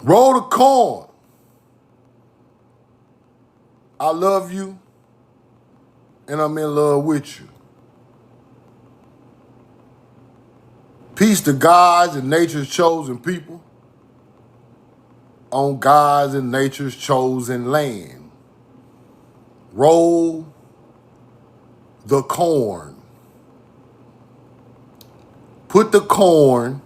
Roll the corn. I love you, and I'm in love with you. Peace to God's and nature's chosen people on God's and nature's chosen land. Roll the corn. Put the corn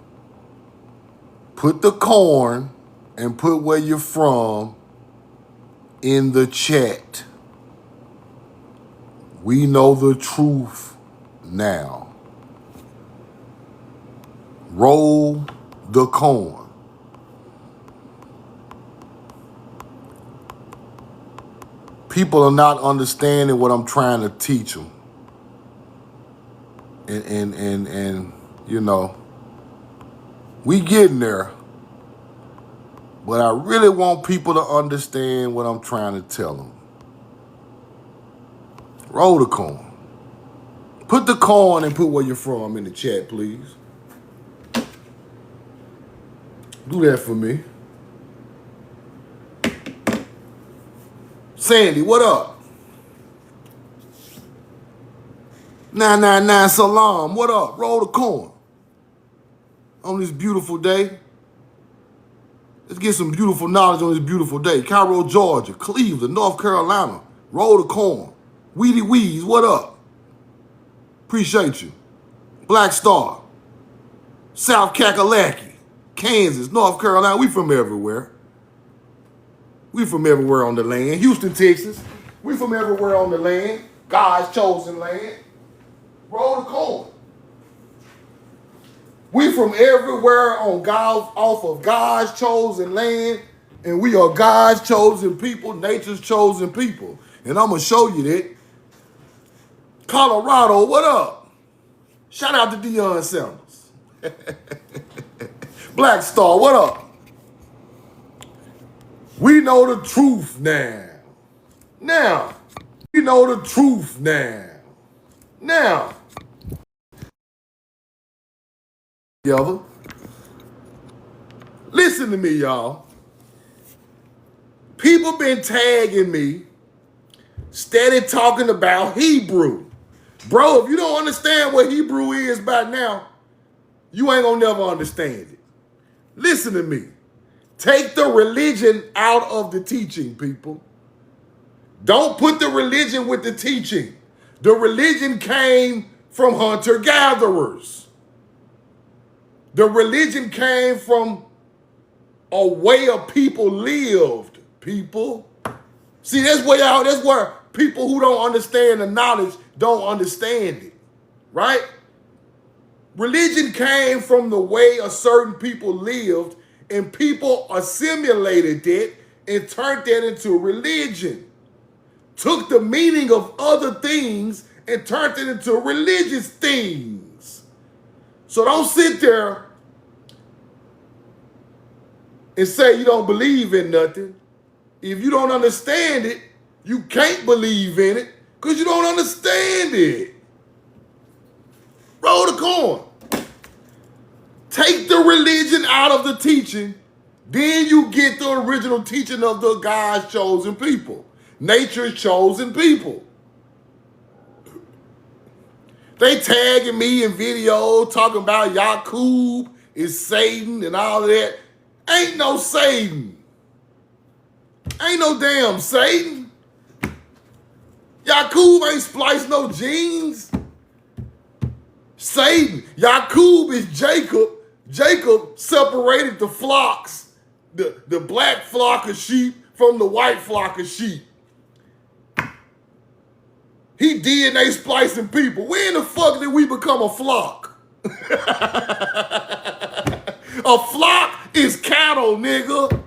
and put where you're from in the chat. We know the truth now. Roll the corn. People are not understanding what I'm trying to teach them. And you know, we getting there. But I really want people to understand what I'm trying to tell them. Roll the corn. Put the corn and put where you're from in the chat, please. Do that for me. Sandy, what up? 999 Salam, what up? Roll the corn. On this beautiful day. Let's get some beautiful knowledge on this beautiful day. Cairo, Georgia, Cleveland, North Carolina. Roll the corn. Weedy Weeds, what up? Appreciate you. Black Star. South Kakalaki. Kansas, North Carolina. We from everywhere. We from everywhere on the land. Houston, Texas. We from everywhere on the land. God's chosen land. Roll the corn. We from everywhere on God, off of God's chosen land, and we are God's chosen people, nature's chosen people. And I'm going to show you that. Colorado, what up? Shout out to Deion Sanders. Black Star, what up? We know the truth now. Now, we know the truth now. Now, together. Listen to me, y'all. People been tagging me, steady talking about Hebrew. Bro, if you don't understand what Hebrew is by now, you ain't gonna never understand it. Listen to me. Take the religion out of the teaching, people. Don't put the religion with the teaching. The religion came from hunter-gatherers. The religion came from a way of people lived, people. See, that's where people who don't understand the knowledge don't understand it, right? Religion came from the way a certain people lived, and people assimilated it and turned that into religion. Took the meaning of other things and turned it into religious things. So don't sit there and say you don't believe in nothing. If you don't understand it, you can't believe in it because you don't understand it. Roll the corn. Take the religion out of the teaching, then you get the original teaching of the God's chosen people, nature's chosen people. They tagging me in videos talking about Yakub is Satan and all of that. Ain't no Satan. Ain't no damn Satan. Yakub ain't spliced no genes. Satan. Yakub is Jacob. Jacob separated the flocks, the black flock of sheep from the white flock of sheep. He DNA splicing people. When the fuck did we become a flock? A flock is cattle, nigga.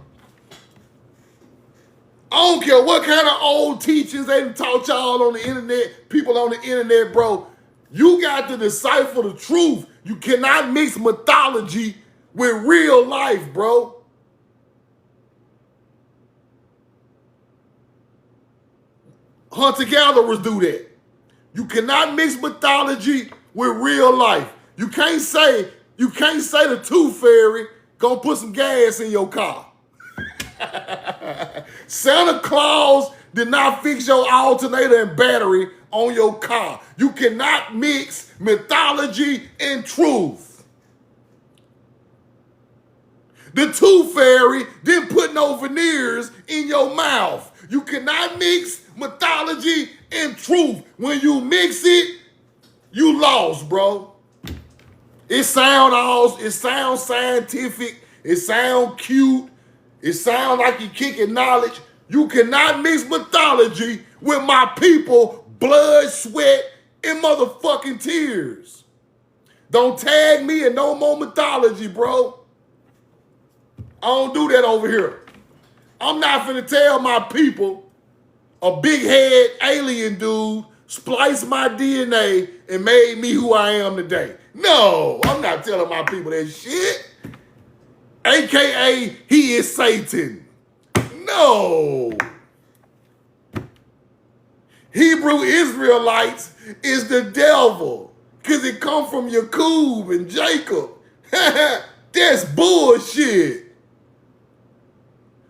I don't care what kind of old teachings they taught y'all on the internet, people on the internet, bro. You got to decipher the truth. You cannot mix mythology with real life, bro. Hunter-gatherers do that. You cannot mix mythology with real life. You can't say the tooth fairy gonna put some gas in your car. Santa Claus did not fix your alternator and battery on your car. You cannot mix mythology and truth. The Tooth Fairy didn't put no veneers in your mouth. You cannot mix mythology and truth. When you mix it, you lost, bro. It sounds scientific. It sounds cute. It sounds like you're kicking knowledge. You cannot mix mythology with my people, blood, sweat, and motherfucking tears. Don't tag me in no more mythology, bro. I don't do that over here. I'm not finna tell my people a big head alien dude spliced my DNA and made me who I am today. No, I'm not telling my people that shit. AKA, he is Satan. No. Hebrew Israelites is the devil because it come from Jacob and Jacob. That's bullshit.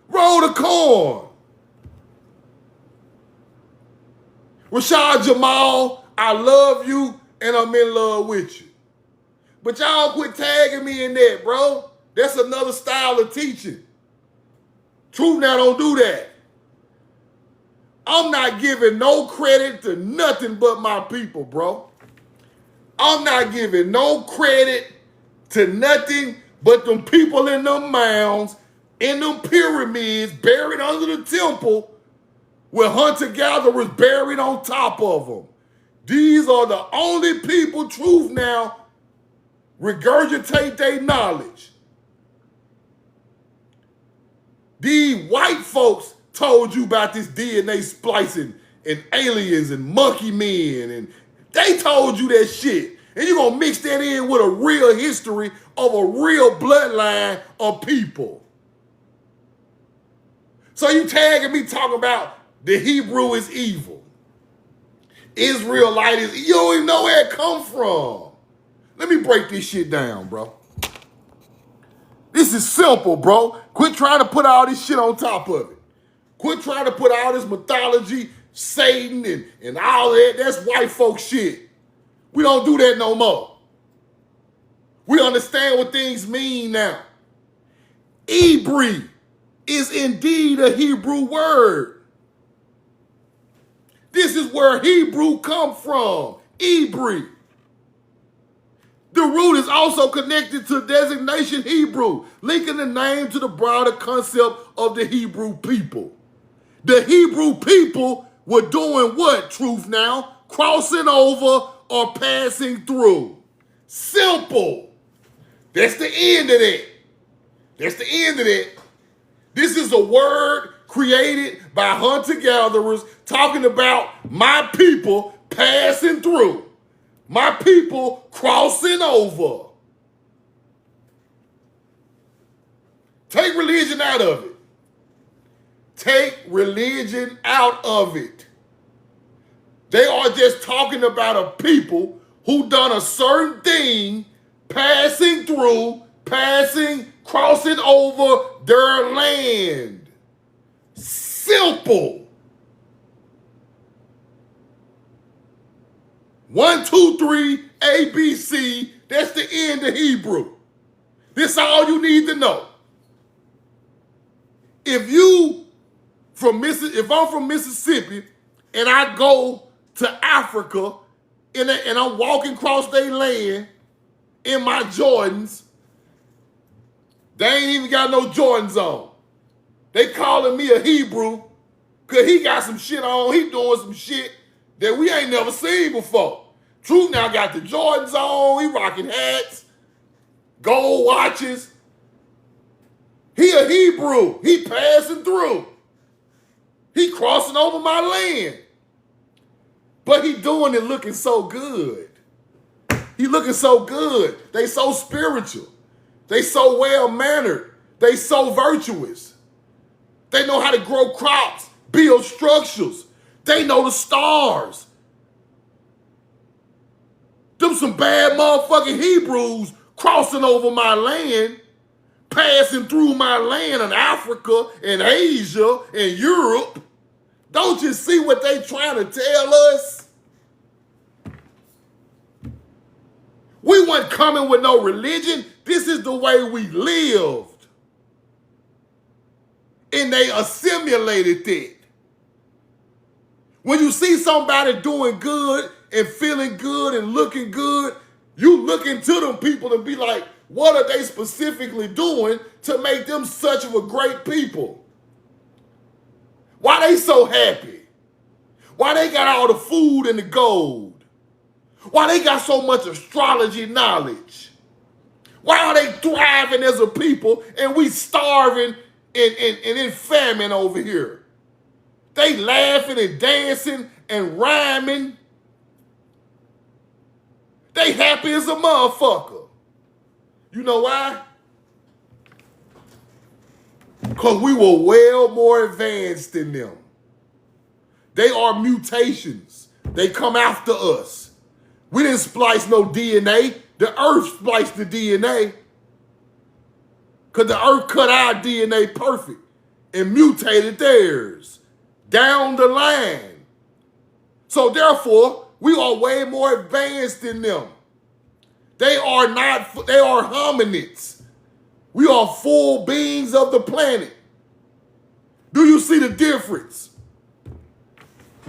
Roll the corn. Rashad Jamal, I love you and I'm in love with you. But y'all quit tagging me in that, bro. That's another style of teaching. Truth now don't do that. I'm not giving no credit to nothing but my people, bro. I'm not giving no credit to nothing but them people in them mounds, in them pyramids, buried under the temple, with hunter-gatherers buried on top of them. These are the only people, truth now, regurgitate their knowledge. These white folks told you about this DNA splicing and aliens and monkey men, and they told you that shit. And you're gonna mix that in with a real history of a real bloodline of people. So you tagging me talking about the Hebrew is evil. Israelite is, you don't even know where it come from. Let me break this shit down, bro. This is simple, bro. Quit trying to put all this shit on top of it. Quit trying to put all this mythology, Satan, and all that. That's white folk shit. We don't do that no more. We understand what things mean now. Hebrew is indeed a Hebrew word. This is where Hebrew come from, Hebrew. The root is also connected to designation Hebrew, linking the name to the broader concept of the Hebrew people. The Hebrew people were doing what, truth now? Crossing over or passing through. Simple. That's the end of that. That's the end of that. This is a word created by hunter-gatherers talking about my people passing through. My people crossing over. Take religion out of it. Take religion out of it. They are just talking about a people who done a certain thing, passing through, crossing over their land. Simple. 1, 2, 3, ABC. That's the end of Hebrew. This is all you need to know. If I'm from Mississippi and I go to Africa and I'm walking across their land in my Jordans, they ain't even got no Jordans on. They calling me a Hebrew because he got some shit on. He doing some shit that we ain't never seen before. Truth now got the Jordans on. He rocking hats, gold watches. He a Hebrew. He passing through. He crossing over my land. But he doing it looking so good. He looking so good. They so spiritual. They so well-mannered. They so virtuous. They know how to grow crops, build structures. They know the stars. Them some bad motherfucking Hebrews crossing over my land, passing through my land in Africa and Asia and Europe. Don't you see what they trying to tell us? We weren't coming with no religion. This is the way we lived. And they assimilated it. When you see somebody doing good and feeling good and looking good, you look into them people and be like, what are they specifically doing to make them such of a great people? Why they so happy? Why they got all the food and the gold? Why they got so much astrology knowledge? Why are they thriving as a people and we starving and in famine over here? They laughing and dancing and rhyming. They happy as a motherfucker. You know why? Because we were well more advanced than them. They are mutations. They come after us. We didn't splice no DNA. The earth spliced the DNA. Because the earth cut our DNA perfect and mutated theirs down the line. So therefore, we are way more advanced than them. They are hominids. We are full beings of the planet. Do you see the difference?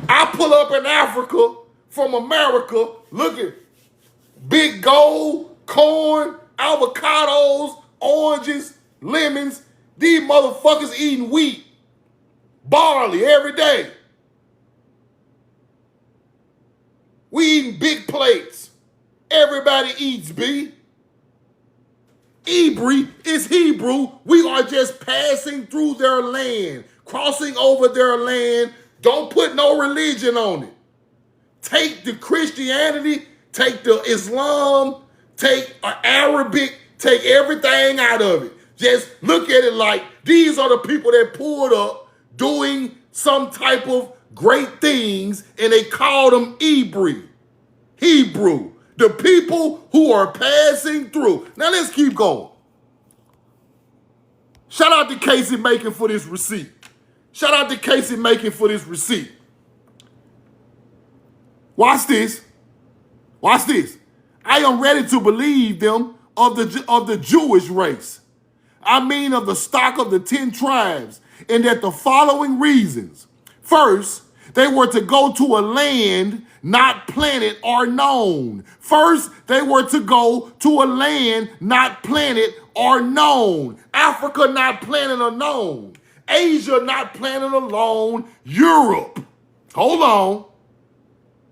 I pull up in Africa from America looking big gold, corn, avocados, oranges, lemons. These motherfuckers eating wheat, barley every day. We eating big plates. Everybody eats, B. Hebrew is Hebrew. We are just passing through their land, crossing over their land. Don't put no religion on it. Take the Christianity, take the Islam, take Arabic, take everything out of it. Just look at it like these are the people that pulled up doing some type of great things, and they called them Hebrew. Hebrew. The people who are passing through. Now let's keep going. Shout out to Casey Macon for this receipt. Shout out to Casey Macon for this receipt. Watch this. Watch this. I am ready to believe them of the Jewish race. I mean of the stock of the 10 tribes, and that the following reasons. First, they were to go to a land not planted or known. First, they were to go to a land not planted or known. Africa not planted or known. Asia not planted or known. Europe. Hold on.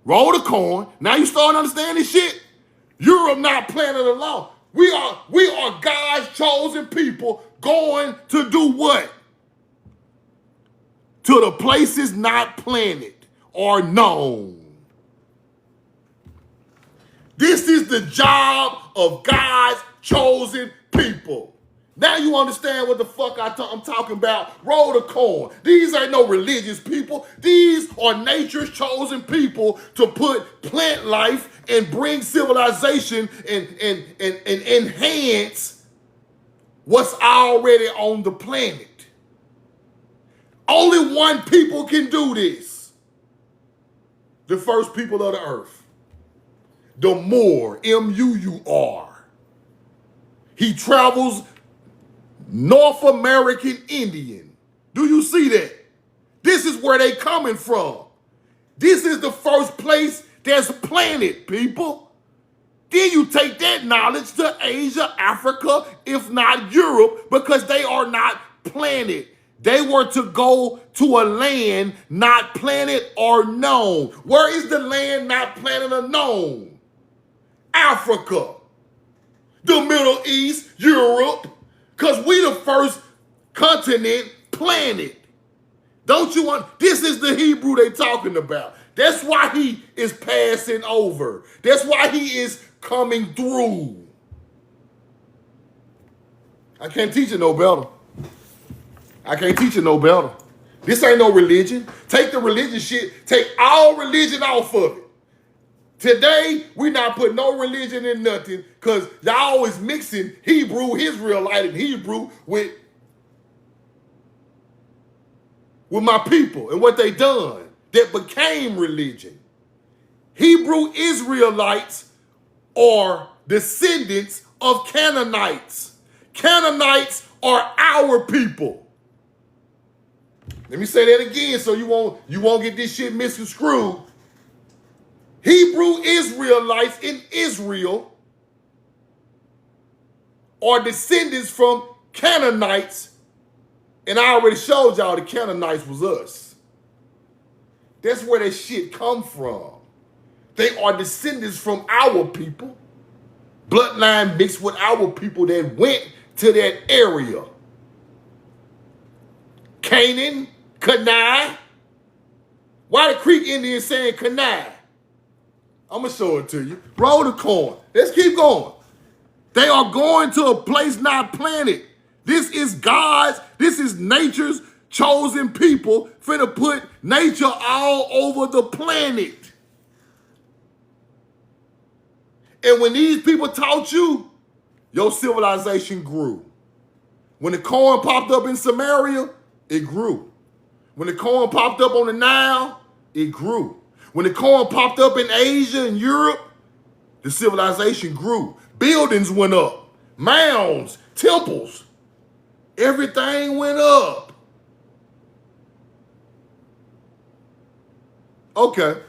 Roll the corn. Now you starting to understand this shit? Europe not planted alone. We are God's chosen people going to do what? To the places not planted or known. This is the job of God's chosen people. Now you understand what the fuck I'm talking about. Roll the corn. These ain't no religious people. These are nature's chosen people to put plant life and bring civilization and enhance what's already on the planet. Only one people can do this. The first people of the earth. The Moor, M-U-U-R. He travels North American Indian. Do you see that? This is where they coming from. This is the first place that's planted, people. Then you take that knowledge to Asia, Africa, if not Europe, because they are not planted. They were to go to a land not planted or known. Where is the land not planted or known? Africa, the Middle East, Europe, because we the first continent planted. Don't you want, this is the Hebrew they talking about. That's why he is passing over. That's why he is coming through. I can't teach you no better. I can't teach you no better. This ain't no religion. Take the religion shit, take all religion off of it. Today, we not putting no religion in nothing because y'all always mixing Hebrew, Israelite, and Hebrew with my people and what they done that became religion. Hebrew Israelites are descendants of Canaanites. Canaanites are our people. Let me say that again so you won't get this shit misconstrued. Hebrew Israelites in Israel are descendants from Canaanites, and I already showed y'all the Canaanites was us. That's where that shit come from. They are descendants from our people, bloodline mixed with our people that went to that area. Canaan, Canaan. Why the Creek Indians saying Canaan? I'm going to show it to you. Roll the coin. Let's keep going. They are going to a place not planted. This is God's, this is nature's chosen people finna put nature all over the planet. And when these people taught you, your civilization grew. When the corn popped up in Samaria, it grew. When the corn popped up on the Nile, it grew. When the corn popped up in Asia and Europe, the civilization grew. Buildings went up. Mounds, temples, everything went up. Okay.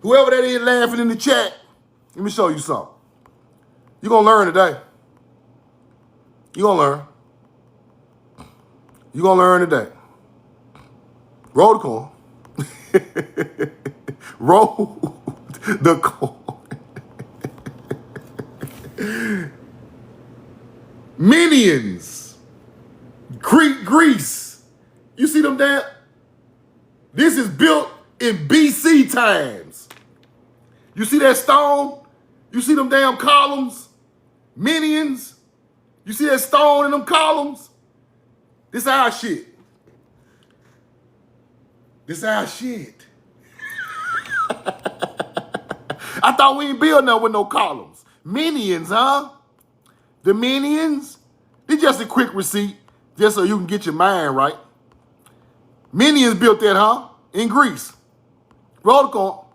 Whoever that is laughing in the chat, let me show you something. You're going to learn today. You're going to learn. You're going to learn today. Roll the coin. Roll the coin. Minions. Crete, Greece. You see them down? This is built in BC times. You see that stone? You see them damn columns? Minions? You see that stone in them columns? This our shit. This our shit. I thought we ain't build nothing with no columns. Minions, huh? The minions? It's just a quick receipt, just so you can get your mind right. Minions built that, huh? In Greece. Roll the coin.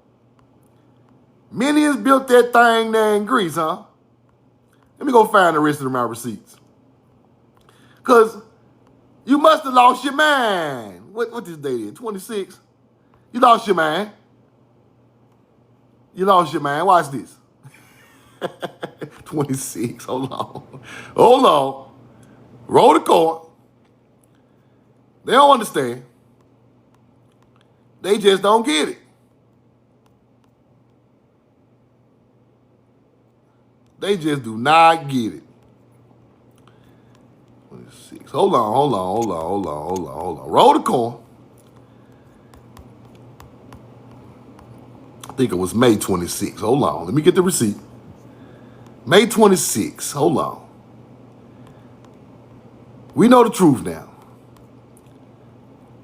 Minions built that thing there in Greece, huh? Let me go find the rest of my receipts. Because you must have lost your mind. What this date is? 26? You lost your mind. You lost your mind. Watch this. 26. Hold on. Hold on. Roll the coin. They don't understand. They just don't get it. They just do not get it. 26. Hold on. Roll the coin. I think it was May 26. Hold on. Let me get the receipt. May 26. Hold on. We know the truth now.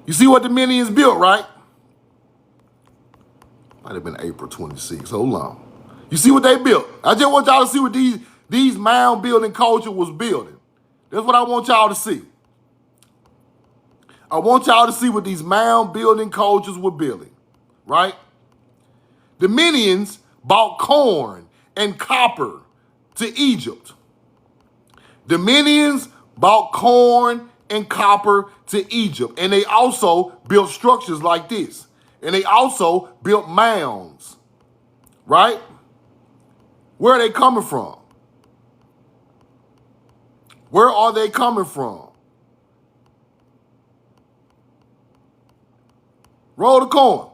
You see what the minions built, right? Might have been April 26. Hold on. You see what they built? I just want y'all to see what these mound building culture was building. That's what I want y'all to see. I want y'all to see what these mound building cultures were building, right? The Minians bought corn and copper to Egypt. The Minians bought corn and copper to Egypt. And they also built structures like this. And they also built mounds, right? Where are they coming from? Where are they coming from? Roll the coin.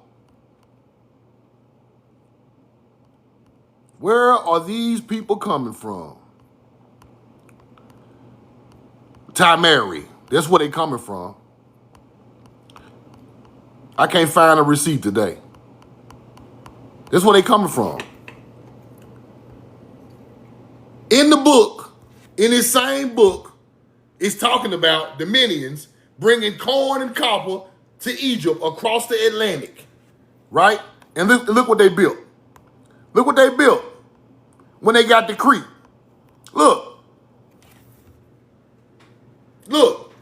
Where are these people coming from? Tartary. That's where they coming from. I can't find a receipt today. That's where they coming from. In the book, in this same book, it's talking about the Minions bringing corn and copper to Egypt across the Atlantic, right? And look what they built. Look what they built when they got the Crete. Look. Look.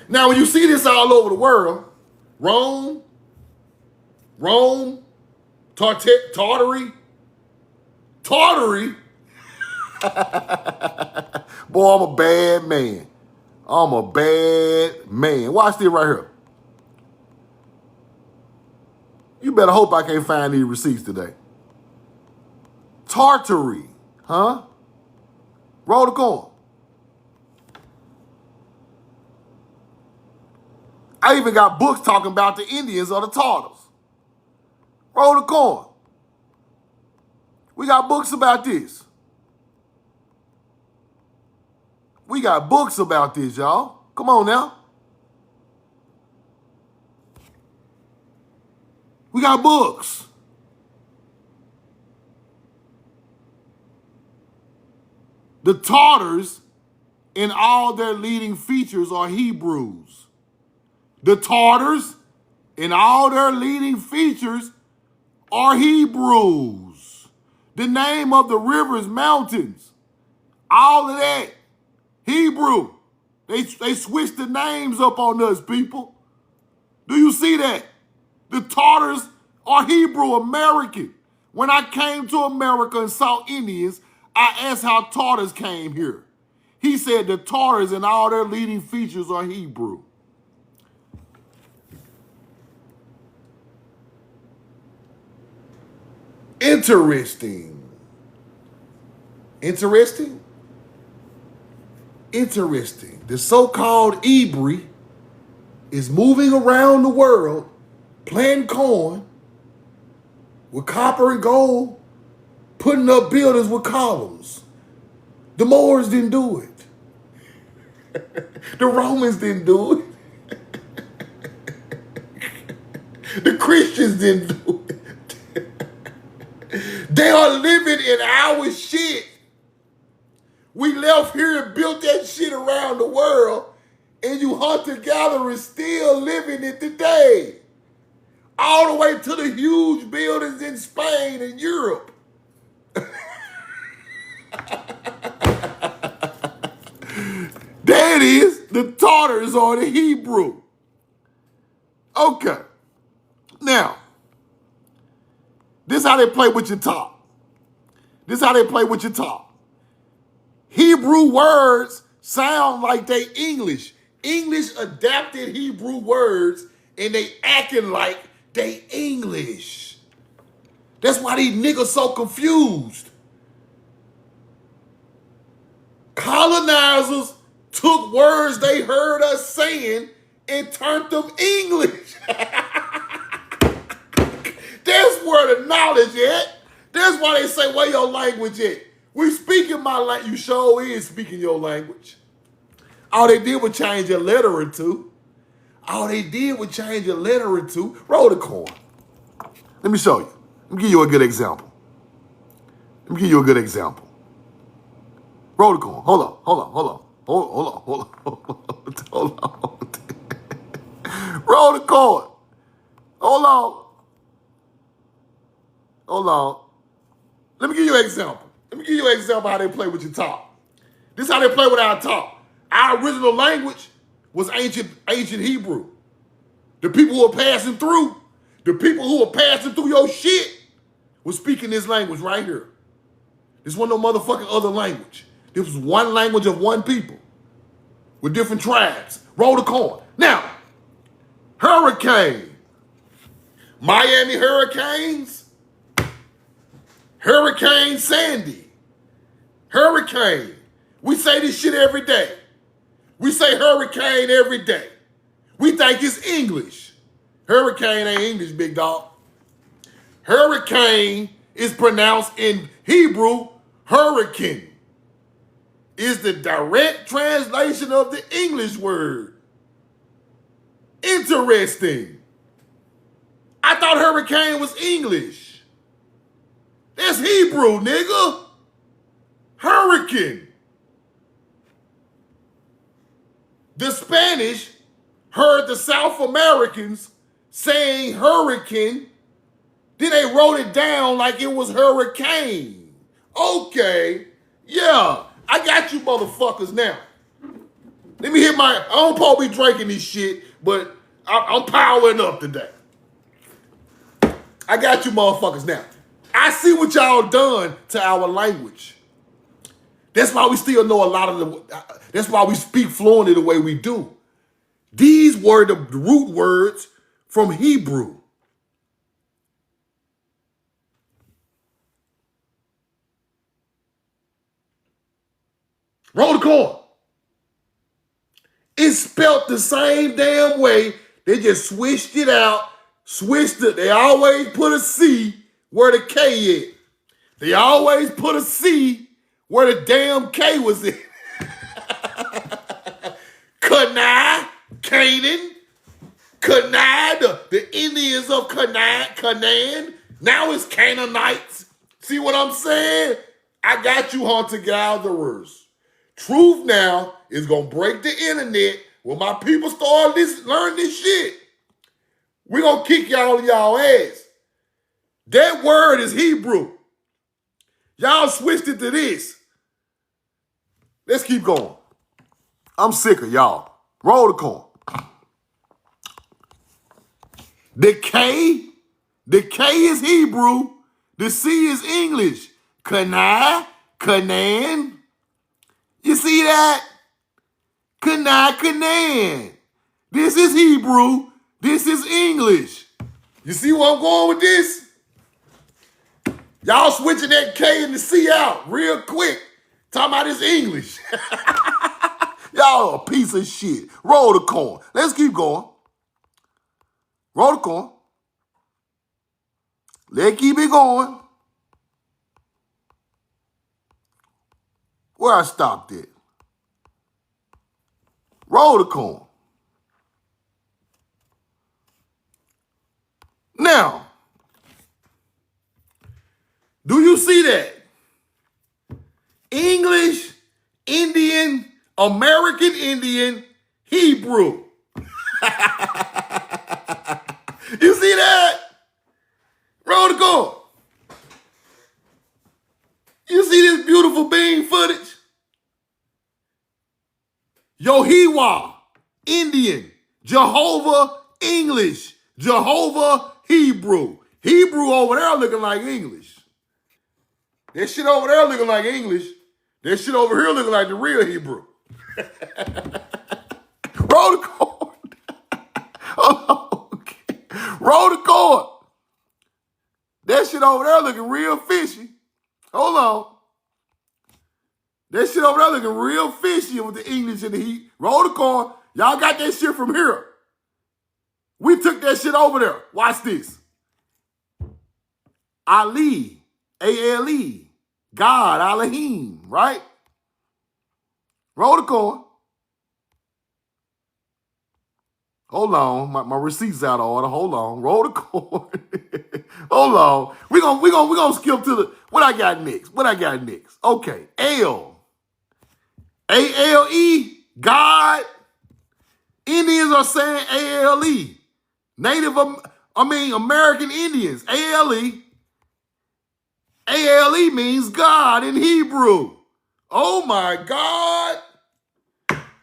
Now, when you see this all over the world, Rome, Tartary. Boy, I'm a bad man. I'm a bad man. Watch this right here. You better hope I can't find these receipts today. Tartary, huh? Roll the coin. I even got books talking about the Indians or the Tartars. Roll the coin. We got books about this. We got books about this, y'all. Come on now. We got books. The Tartars, in all their leading features, are Hebrews. The Tartars, in all their leading features, are Hebrews. The name of the rivers, mountains, all of that, Hebrew. They switched the names up on us, people. Do you see that? The Tartars are Hebrew American. When I came to America and saw Indians, I asked how Tartars came here. He said the Tartars and all their leading features are Hebrew. Interesting. Interesting? Interesting. The so-called Hebrew is moving around the world planting corn with copper and gold, putting up buildings with columns. The Moors didn't do it. The Romans didn't do it. The Christians didn't do it. They are living in our shit. We left here and built that shit around the world, and you hunter-gatherers still living it today. All the way to the huge buildings in Spain and Europe. There it is. The Tartars are the Hebrew. Okay. Now, this is how they play with your top. This is how they play with your top. Hebrew words sound like they English. English adapted Hebrew words and they acting like they English. That's why these niggas so confused. Colonizers took words they heard us saying and turned them English. That's where the knowledge at. That's why they say, where your language at? We speaking my language. You sure is speaking your language. All they did was change a letter or two. All they did was change a letter or two. Roll the coin. Let me show you. Let me give you a good example. Let me give you a good example. Roll the coin. Hold on. Roll the coin. Hold on. Let me give you an example. Let me give you an example how they play with your top. This is how they play with our top. Our original language was ancient Hebrew. The people who were passing through your shit was speaking this language right here. This wasn't no motherfucking other language. This was one language of one people with different tribes. Roll the coin. Now, hurricane. Miami hurricanes. Hurricane Sandy. Hurricane. We say this shit every day. We say hurricane every day. We think it's English. Hurricane ain't English, big dog. Hurricane is pronounced in Hebrew, hurricane. Is the direct translation of the English word. Interesting. I thought hurricane was English. That's Hebrew, nigga. Hurricane. The Spanish heard the South Americans saying hurricane Then they wrote it down like it was hurricane. Okay, yeah, I got you motherfuckers now. Let me hit I don't probably be drinking this shit, but I'm powering up today. I got you motherfuckers now. I see what y'all done to our language. That's why we still know a lot of that's why we speak fluently the way we do. These were the root words from Hebrew. Roll the corn. It's spelt the same damn way. They just switched it out, switched it. They always put a C where the K is. They always put a C where the damn K was in. Canaan, the Indians of Canaan. Now it's Canaanites. See what I'm saying? I got you hunter-gatherers. Truth now is going to break the internet when my people start learning this shit. We're going to kick y'all in y'all ass. That word is Hebrew. Y'all switched it to this. Let's keep going. I'm sick of y'all. Roll the corn. The K is Hebrew. The C is English. Canaan. You see that? Canaan. This is Hebrew. This is English. You see where I'm going with this? Y'all switching that K and the C out real quick. Talking about this English. Y'all a piece of shit. Roll the corn. Let's keep going. Roll the corn. Let's keep it going. Where I stopped it. Roll the corn. Now, do you see that? English, Indian, American Indian, Hebrew. You see that? Roll the corn. You see this beautiful bean footage? Yohiwa, Indian. Jehovah, English. Jehovah, Hebrew. Hebrew over there looking like English. That shit over there looking like English. That shit over here looking like the real Hebrew. Roll the corn. Okay. Roll the corn. That shit over there looking real fishy. Hold on. That shit over there looking real fishy with the English and the heat. Roll the corn. Y'all got that shit from here. We took that shit over there. Watch this. Ali, A-L-E, God, Elohim, right? Roll the corn. Hold on, my receipt's out of order. Hold on, roll the corn. Hold on. We gonna skip to the what I got next. Okay, A-L-E, God. Indians are saying A-L-E. American Indians, A-L-E. A-L-E means God in Hebrew. Oh my God.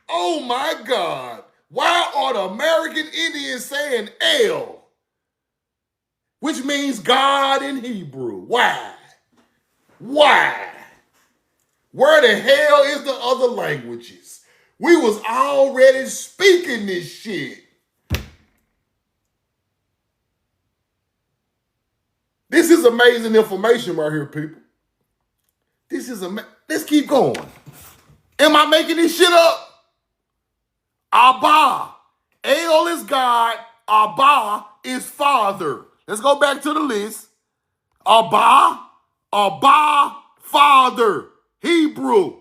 Oh my God. Why are the American Indians saying El, which means God in Hebrew? Why? Where the hell is the other languages? We was already speaking this shit. This is amazing information right here, people. This is amazing. Let's keep going. Am I making this shit up? Abba. El is God. Abba is Father. Let's go back to the list. Abba, Father. Hebrew.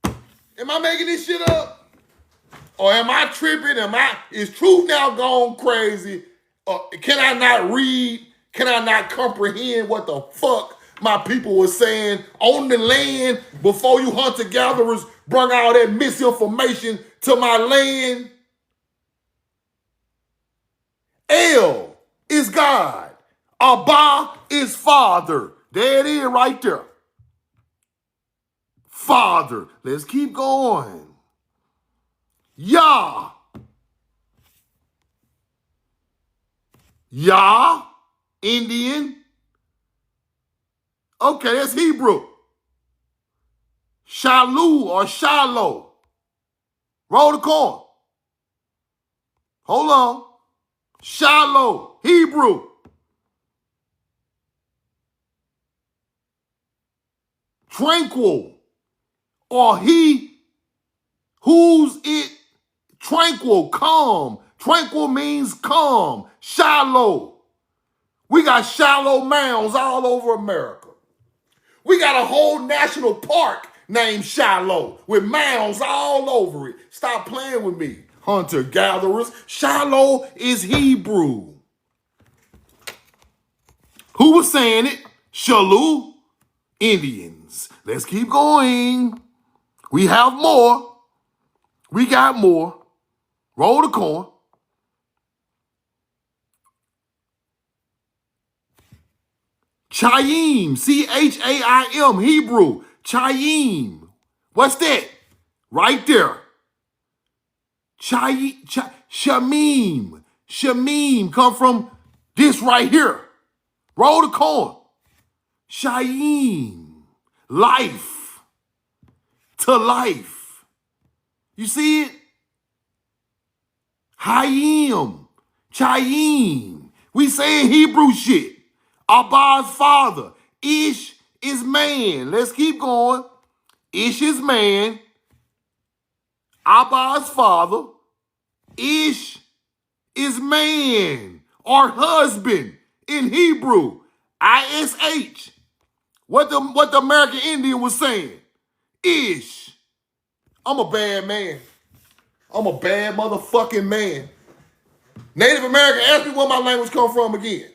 Am I making this shit up? Or am I tripping? Is truth now gone crazy? Can I not read? Can I not comprehend what the fuck my people were saying on the land before you hunter-gatherers brought all that misinformation to my land? El is God. Abba is father. There it is right there. Father. Let's keep going. Yah. Yah, Indian. Okay, that's Hebrew. Shalu or Shiloh. Roll the coin. Hold on. Shiloh, Hebrew. Tranquil. Or he who's it. Tranquil, calm. Tranquil means calm. Shiloh. We got shallow mounds all over America. We got a whole national park named Shiloh with mounds all over it. Stop playing with me, hunter-gatherers. Shiloh is Hebrew. Who was saying it? Shiloh Indians. Let's keep going. We have more. We got more. Roll the coin. Chaim, C-H-A-I-M, Hebrew. Chaim. What's that? Right there. Shamim. Shamim come from this right here. Roll the coin. Shaim. Life. To life. You see it? Hayim. Chaim. We saying Hebrew shit. Abba's father. Ish is man. Let's keep going. Ish is man. Abba's father. Ish is man or husband in Hebrew. I-S-H. What the American Indian was saying. Ish. I'm a bad man. I'm a bad motherfucking man. Native American, ask me where my language come from again.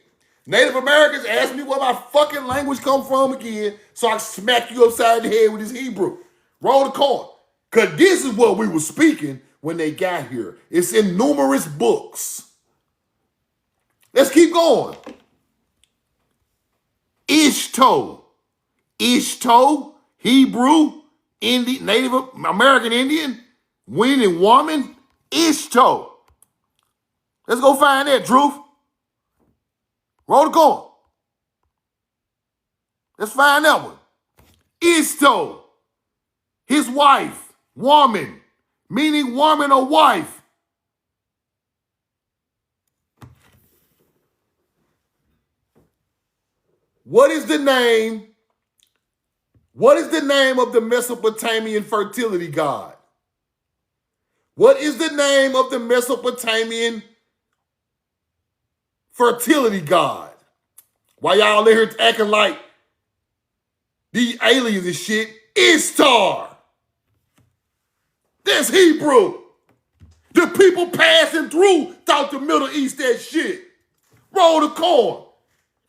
Native Americans, ask me where my fucking language come from again, so I smack you upside the head with this Hebrew. Roll the coin. Because this is what we were speaking when they got here. It's in numerous books. Let's keep going. Ishto. Ishto, Hebrew, Indian, Native American Indian, winning woman, Ishto. Let's go find that, Drew. Roll the coin. Let's find that one. Ishto, his wife, woman, meaning woman or wife. What is the name? What is the name of the Mesopotamian fertility god? What is the name of the Mesopotamian fertility god? Why y'all in here acting like these aliens and shit? Ishtar. That's Hebrew. The people passing through thought the Middle East that shit. Roll the coin.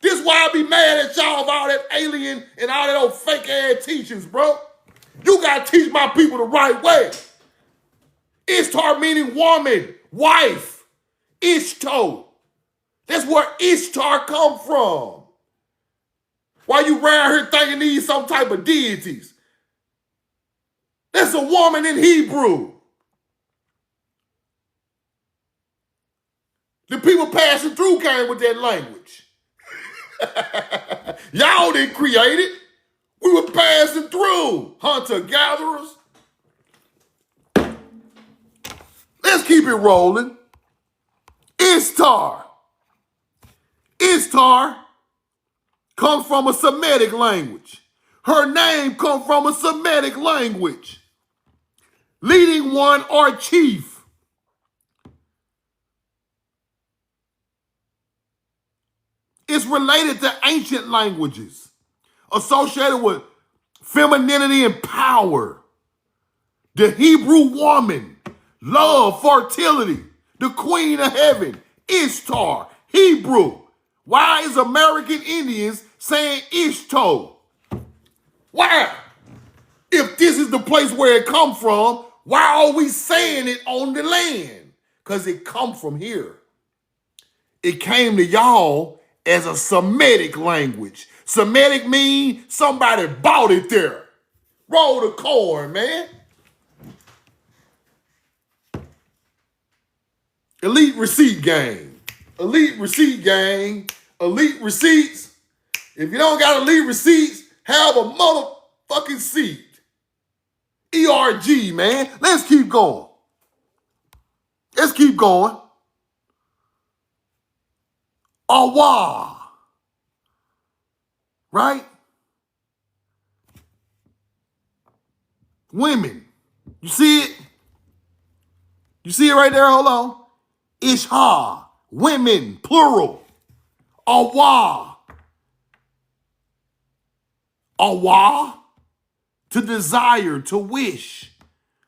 This is why I be mad at y'all of all that alien and all that old fake ass teachings, bro. You gotta teach my people the right way. Ishtar meaning woman, wife. Ishto. That's where Ishtar come from. Why you around here thinking these some type of deities? That's a woman in Hebrew. The people passing through came with that language. Y'all didn't create it. We were passing through, hunter-gatherers. Let's keep it rolling. Ishtar. Ishtar comes from a Semitic language. Her name comes from a Semitic language. Leading one or chief. It's related to ancient languages associated with femininity and power. The Hebrew woman, love, fertility, the queen of heaven, Ishtar, Hebrew. Why is American Indians saying Ishto? Why? If this is the place where it come from, why are we saying it on the land? Because it come from here. It came to y'all as a Semitic language. Semitic means somebody bought it there. Roll the coin, man. Elite receipt gang. Elite receipt gang. Elite receipts. If you don't got elite receipts, have a motherfucking seat. ERG, man. Let's keep going. Let's keep going. Awa. Right? Women. You see it? You see it right there? Hold on. Ishha. Women, plural. Awa. Awa. To desire, to wish.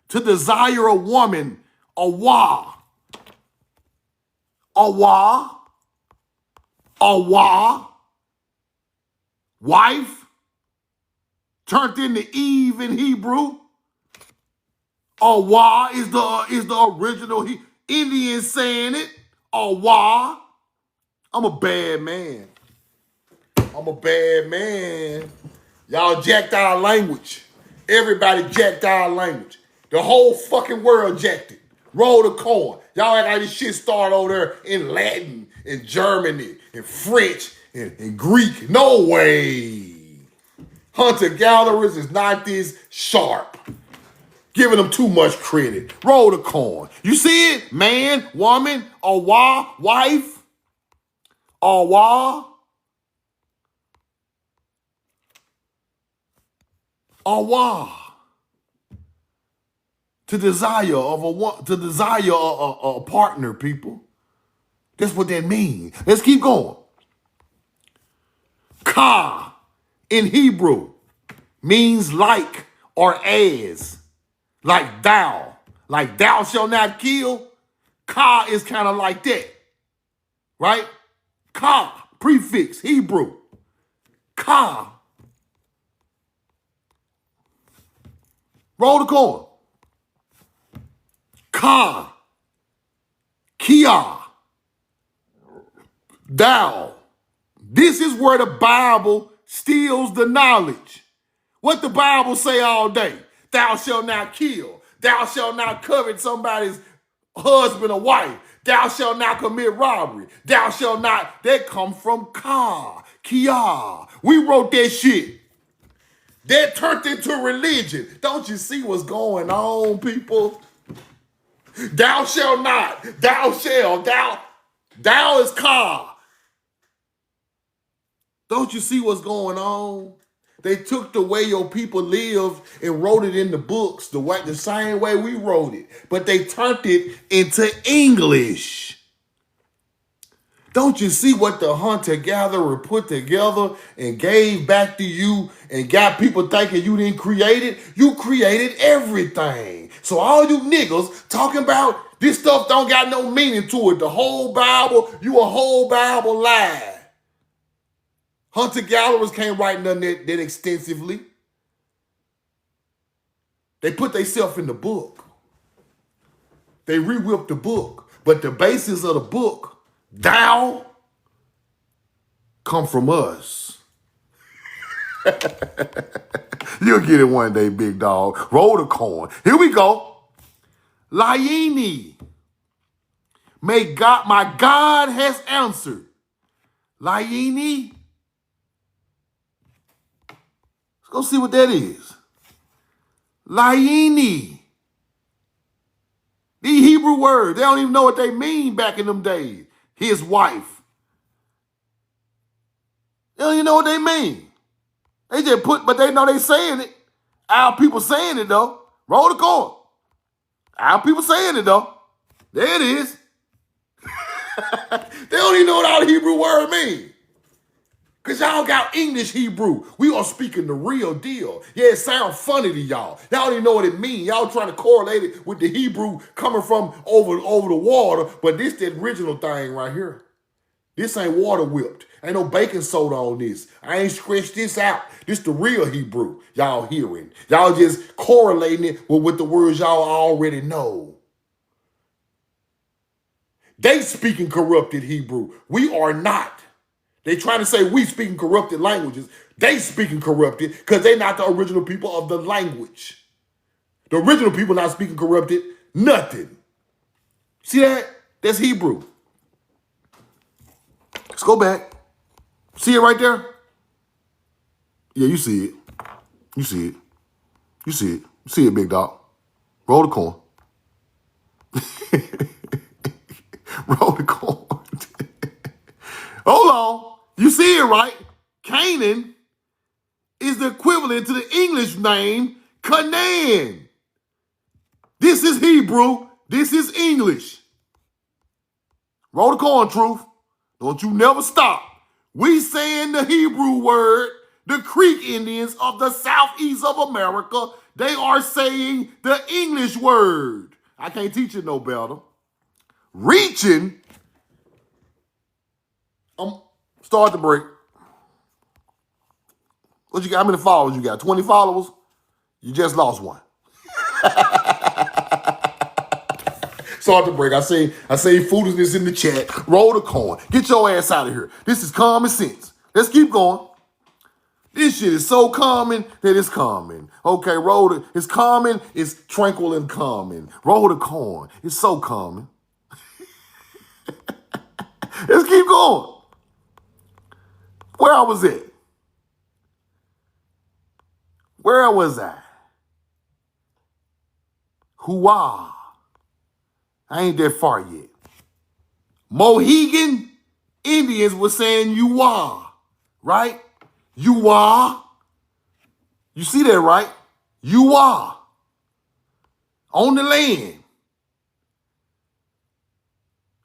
To desire a woman. Awa. Awa. Awa. Wife. Turned into Eve in Hebrew. Awa is the original Indian saying it. Awa. I'm a bad man. I'm a bad man. Y'all jacked our language. Everybody jacked our language. The whole fucking world jacked it. Roll the coin. Y'all act like this shit started over there in Latin, in Germany, in French, in Greek. No way. Hunter-gatherers is not this sharp. Giving them too much credit. Roll the coin. You see it? Man, woman, awa, wife, awa, awa. To desire a partner, people. That's what that means. Let's keep going. Ka in Hebrew means like or as. Like thou shalt not kill. Ka is kind of like that, right? Ka, prefix, Hebrew. Ka. Roll the coin. Ka. Kia. Thou. This is where the Bible steals the knowledge. What the Bible say all day? Thou shalt not kill. Thou shalt not covet somebody's husband or wife. Thou shalt not commit robbery. Thou shalt not. That come from Ka, Kia. We wrote that shit. That turned into religion. Don't you see what's going on, people? Thou shalt not. Thou shalt. Thou is Ka. Don't you see what's going on? They took the way your people lived and wrote it in the books the same way we wrote it. But they turned it into English. Don't you see what the hunter-gatherer put together and gave back to you and got people thinking you didn't create it? You created everything. So all you niggas talking about this stuff don't got no meaning to it. The whole Bible, you a whole Bible lie. Hunter-gatherers can't write nothing that extensively. They put themselves in the book. They re-whipped the book. But the basis of the book, thou, come from us. You'll get it one day, big dog. Roll the coin. Here we go. Laini. My God has answered. Laini. Let's go see what that is. Laini. These Hebrew words, they don't even know what they mean back in them days. His wife. They don't even know what they mean. They just but they know they saying it. Our people saying it though. Roll the coin. Our people saying it though. There it is. They don't even know what all the Hebrew word mean. Because y'all got English Hebrew. We are speaking the real deal. Yeah, it sounds funny to y'all. Y'all don't even know what it means. Y'all trying to correlate it with the Hebrew coming from over the water. But this the original thing right here. This ain't water whipped. Ain't no baking soda on this. I ain't scratched this out. This the real Hebrew y'all hearing. Y'all just correlating it with the words y'all already know. They speaking corrupted Hebrew. We are not. They trying to say we speaking corrupted languages. They speaking corrupted because they not the original people of the language. The original people not speaking corrupted nothing. See that? That's Hebrew. Let's go back. See it right there? Yeah, you see it. You see it. You see it. You see it, big dog. Roll the coin. Roll the coin. Hold on. You see it, right? Canaan is the equivalent to the English name Canaan. This is Hebrew. This is English. Roll the coin, truth. Don't you never stop. We saying the Hebrew word, the Creek Indians of the southeast of America, they are saying the English word. I can't teach you no better. Reaching. Start the break. What you got? How many followers you got? 20 followers? You just lost one. Start the break. I say foolishness in the chat. Roll the coin. Get your ass out of here. This is common sense. Let's keep going. This shit is so common that it's common. Okay, roll it. It's common. It's tranquil and common. Roll the coin. It's so common. Let's keep going. Where I was at? Where was I? Hooah. I ain't that far yet. Mohegan Indians were saying you are, right? You are. You see that, right? You are. On the land.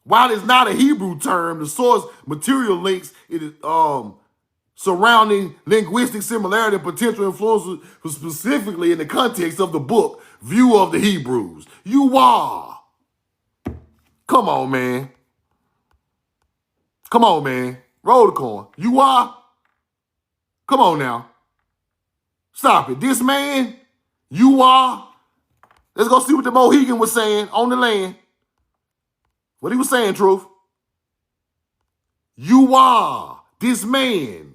While it's not a Hebrew term, the source material links it is surrounding linguistic similarity and potential influences specifically in the context of the book, View of the Hebrews. You are. Come on, man. Come on, man. Roll the coin. You are? Come on now. Stop it. This man, you are? Let's go see what the Mohegan was saying on the land. What he was saying, truth. You are this man.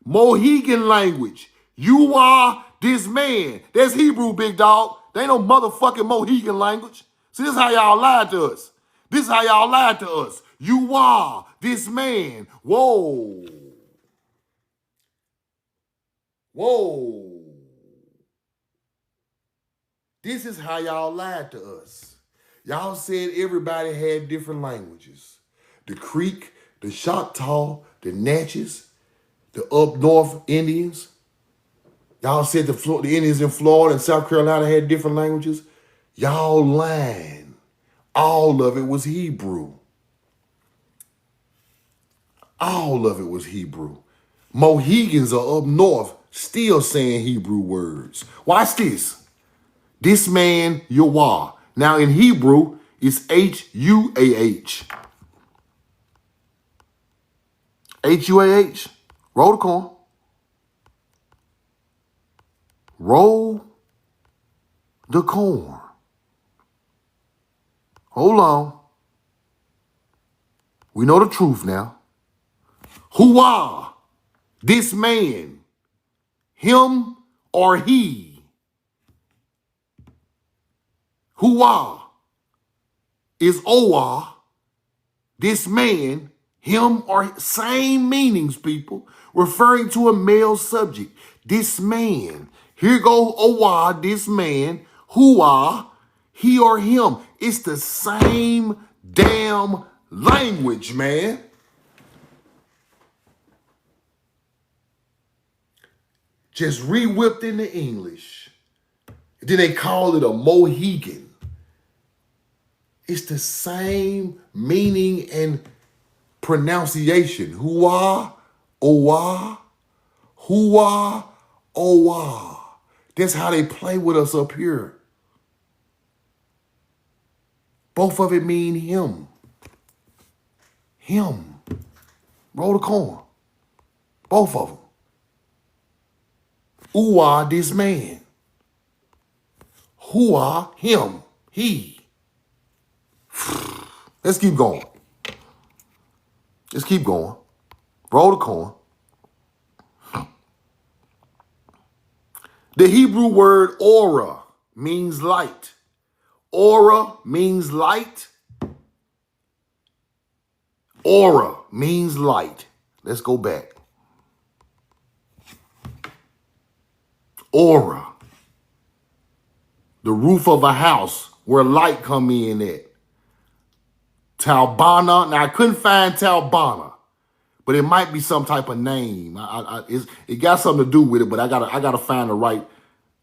Mohegan language. You are this man. That's Hebrew, big dog. They ain't no motherfucking Mohegan language. See, this is how y'all lied to us. This is how y'all lied to us. You are this man. Whoa. Whoa. This is how y'all lied to us. Y'all said everybody had different languages. The Creek, the Choctaw, the Natchez, the up north Indians. Y'all said the Indians in Florida and South Carolina had different languages. Y'all lying. All of it was Hebrew. All of it was Hebrew. Mohegans are up north still saying Hebrew words. Watch this. This man, Yahweh. Now in Hebrew, it's H-U-A-H. H-U-A-H. Roll the coin. Roll the coin. Hold on. We know the truth now. Hooah, this man, him or he. Hooah is Oah, this man, him or same meanings, people, referring to a male subject. This man. Here go Oah, this man. Hooah, he or him. It's the same damn language, man. Just re-whipped into English. Then they call it a Mohegan. It's the same meaning and pronunciation. Hooah, Oah, hooah, Oah. That's how they play with us up here. Both of it mean him. Him. Roll the coin. Both of them. Ooah, this man. Hooah, him. He. Let's keep going. Let's keep going. Roll the coin. The Hebrew word aura means light. Aura means light. Aura means light. Let's go back. Aura. The roof of a house where light come in at. Talbana. Now, I couldn't find Talbana, but it might be some type of name. It got something to do with it, but I gotta find the right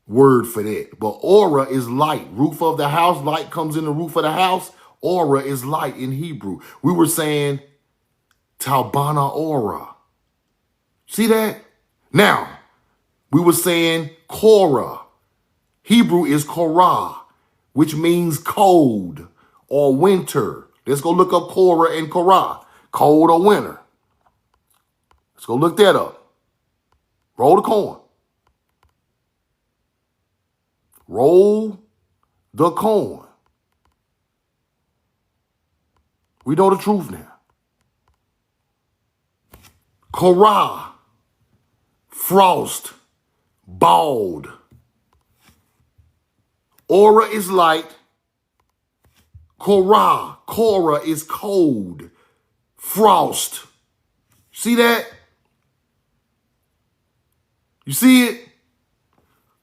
word for that. But aura is light. Roof of the house, light comes in the roof of the house. Aura is light in Hebrew. We were saying Talbana aura. See that? Now, we were saying Korah. Hebrew is Korah, which means cold or winter. Let's go look up Korah and Korah. Cold or winter. Let's go look that up. Roll the coin. Roll the coin. We know the truth now. Korah, frost, bald. Aura is light. Korah is cold. Frost. See that? You see it?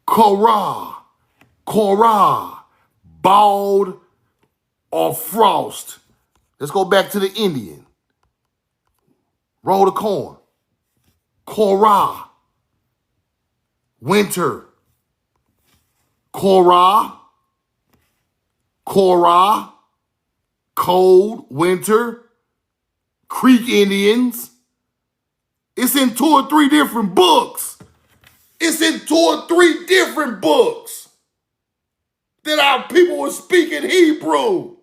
Korah, bald or frost. Let's go back to the Indian. Roll the coin. Korah, winter. Korah, cold, winter. Creek Indians. It's in 2 or 3 different books. It's in 2 or 3 different books that our people were speaking Hebrew.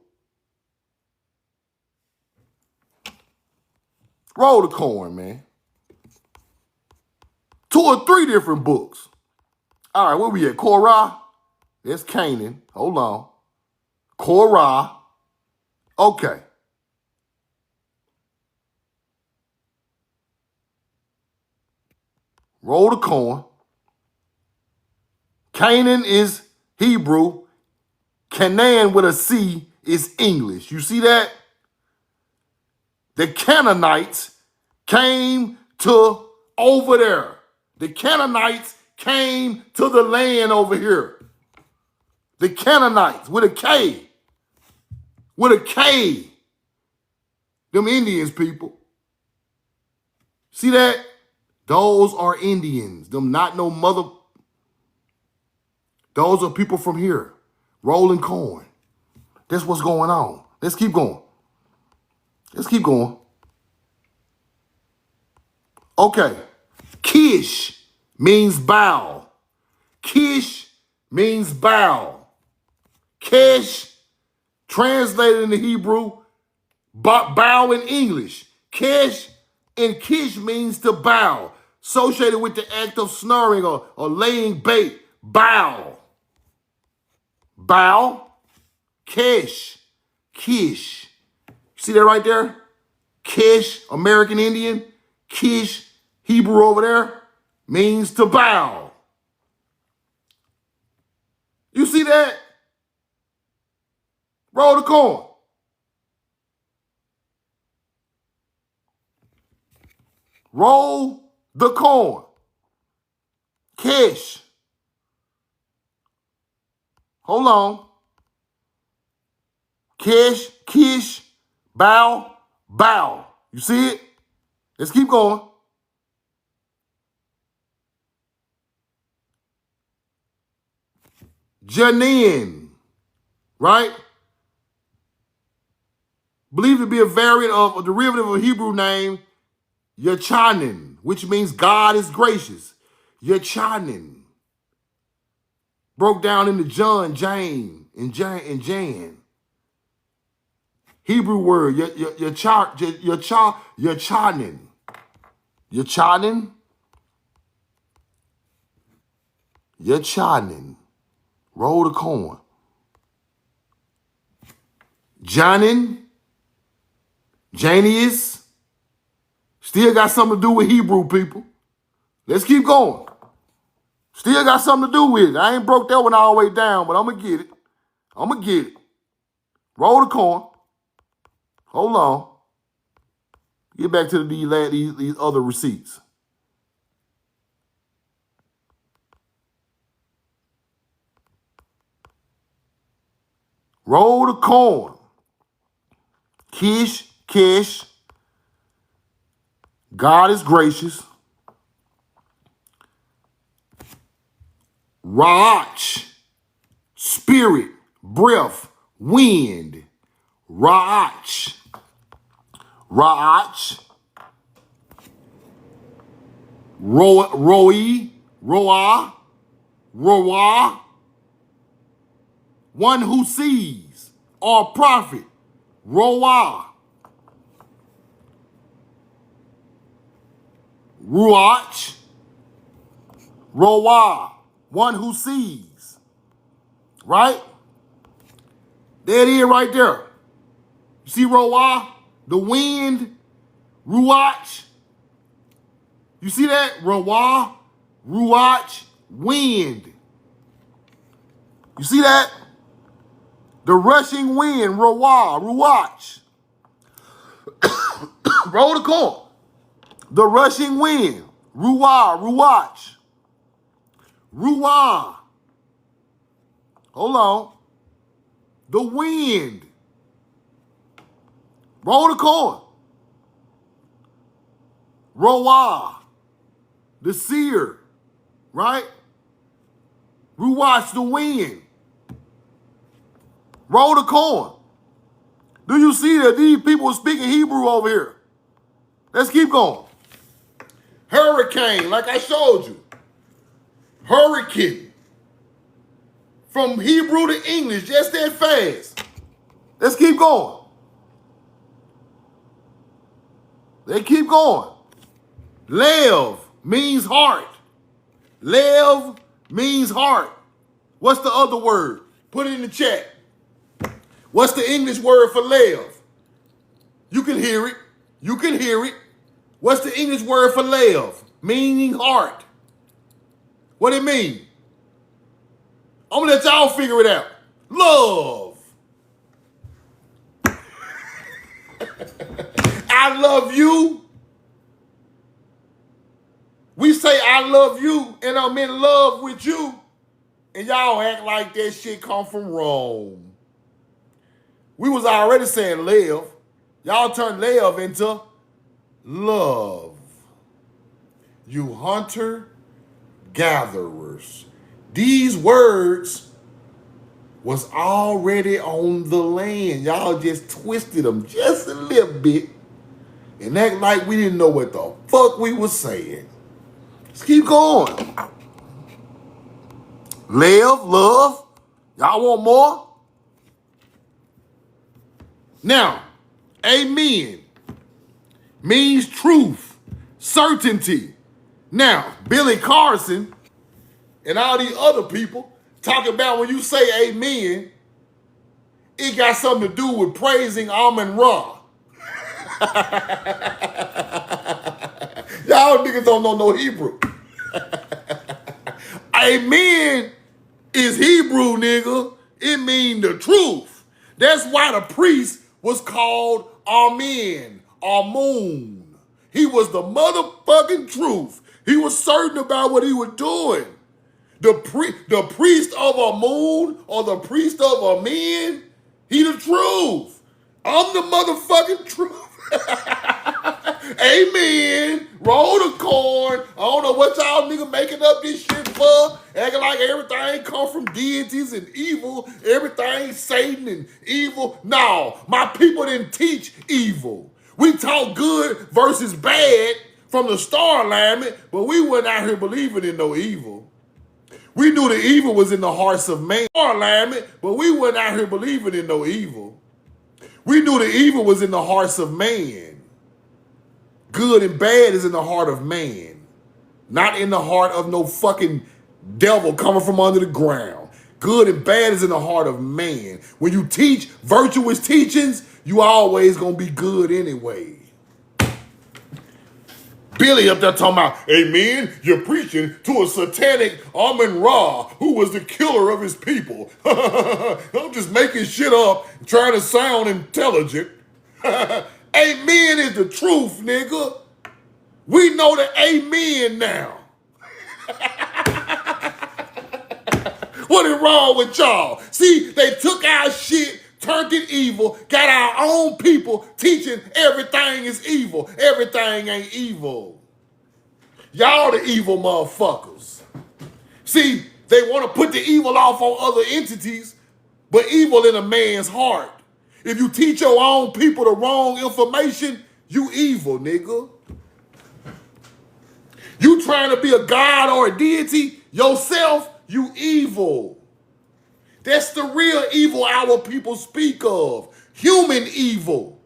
Roll the coin, man. 2 or 3 different books. All right, where we at? Korah? That's Canaan. Hold on. Korah. Okay. Roll the coin. Canaan is Hebrew. Canaan with a C is English. You see that? The Canaanites came to over there. The Canaanites came to the land over here. The Canaanites with a K. With a K. Them Indians, people. See that? Those are Indians. Them not no mother. Those are people from here. Rolling coin. That's what's going on. Let's keep going. Let's keep going. Okay. Kish means bow. Kish means bow. Kesh, translated into Hebrew, bow in English. Kesh and kish means to bow, associated with the act of snoring or laying bait. Bow. Bow. Kesh. Kish. See that right there? Kesh, American Indian. Kish, Hebrew over there, means to bow. You see that? Roll the coin. Roll the coin. Kesh. Hold on. Kesh, kish, bow, bow. You see it? Let's keep going. Janin, right? Believed to be a variant of a derivative of a Hebrew name, Yachanin, which means God is gracious. Yachanin. Broke down into John, Jane, and Jan. Hebrew word, Yachanin. Yachanin. Yachanin. Roll the coin. Janin. Janius. Still got something to do with Hebrew, people. Let's keep going. Still got something to do with it. I ain't broke that one all the way down, but I'm going to get it. I'm going to get it. Roll the coin. Hold on. Get back to these other receipts. Roll the coin. Kish, Kish. God is gracious. Ra'ach, spirit, breath, wind. Ra'ach. Ra'ach. Roi, Roa, Roa. One who sees, or prophet. Roa. Ruach. Roa. One who sees. Right? There it is right there. You see Roa? The wind. Ruach. You see that? Roa. Ruach. Wind. You see that? The rushing wind. Roa. Ruach. Roll the coin. The rushing wind. Ruah. Ruach. Ruah. Hold on. The wind. Roll the coin. Roah. The seer. Right? Ruach, the wind. Roll the coin. Do you see that these people are speaking Hebrew over here? Let's keep going. Hurricane, like I showed you. Hurricane. From Hebrew to English, just that fast. Let's keep going. They keep going. Lev means heart. Lev means heart. What's the other word? Put it in the chat. What's the English word for Lev? You can hear it. You can hear it. What's the English word for Lev? Meaning heart. What it mean? I'm gonna let y'all figure it out. Love. I love you. We say I love you and I'm in love with you. And y'all act like that shit come from Rome. We was already saying live. Y'all turned live into love. You hunter-gatherers. These words was already on the land. Y'all just twisted them just a little bit and act like we didn't know what the fuck we was saying. Let's keep going. Live, love. Y'all want more? Now, amen means truth, certainty. Now, Billy Carson and all these other people talk about when you say amen, it got something to do with praising Amun-Ra. Y'all niggas don't know no Hebrew. Amen is Hebrew, nigga. It mean the truth. That's why the priest was called Amen, Amun. He was the motherfucking truth. He was certain about what he was doing. The priest of Amun or the priest of Amen, he the truth. I'm the motherfucking truth. Amen. Roll the corn. I don't know what y'all nigga making up this shit for. Acting like everything come from deities and evil. Everything Satan and evil. No, my people didn't teach evil. We taught good versus bad from the star alignment, but we weren't out here believing in no evil. We knew the evil was in the hearts of man. Star alignment, but we weren't out here believing in no evil. We knew the evil was in the hearts of man. Good and bad is in the heart of man, not in the heart of no fucking devil coming from under the ground. Good and bad is in the heart of man. When you teach virtuous teachings, you always gonna be good anyway. Billy up there talking about, hey man, you're preaching to a satanic Amun-Ra who was the killer of his people. I'm just making shit up, trying to sound intelligent. Amen is the truth, nigga. We know the amen now. What is wrong with y'all? See, they took our shit, turned it evil, got our own people teaching everything is evil. Everything ain't evil. Y'all the evil motherfuckers. See, they want to put the evil off on other entities, but evil in a man's heart. If you teach your own people the wrong information, you evil, nigga. You trying to be a god or a deity yourself, you evil. That's the real evil our people speak of. Human evil.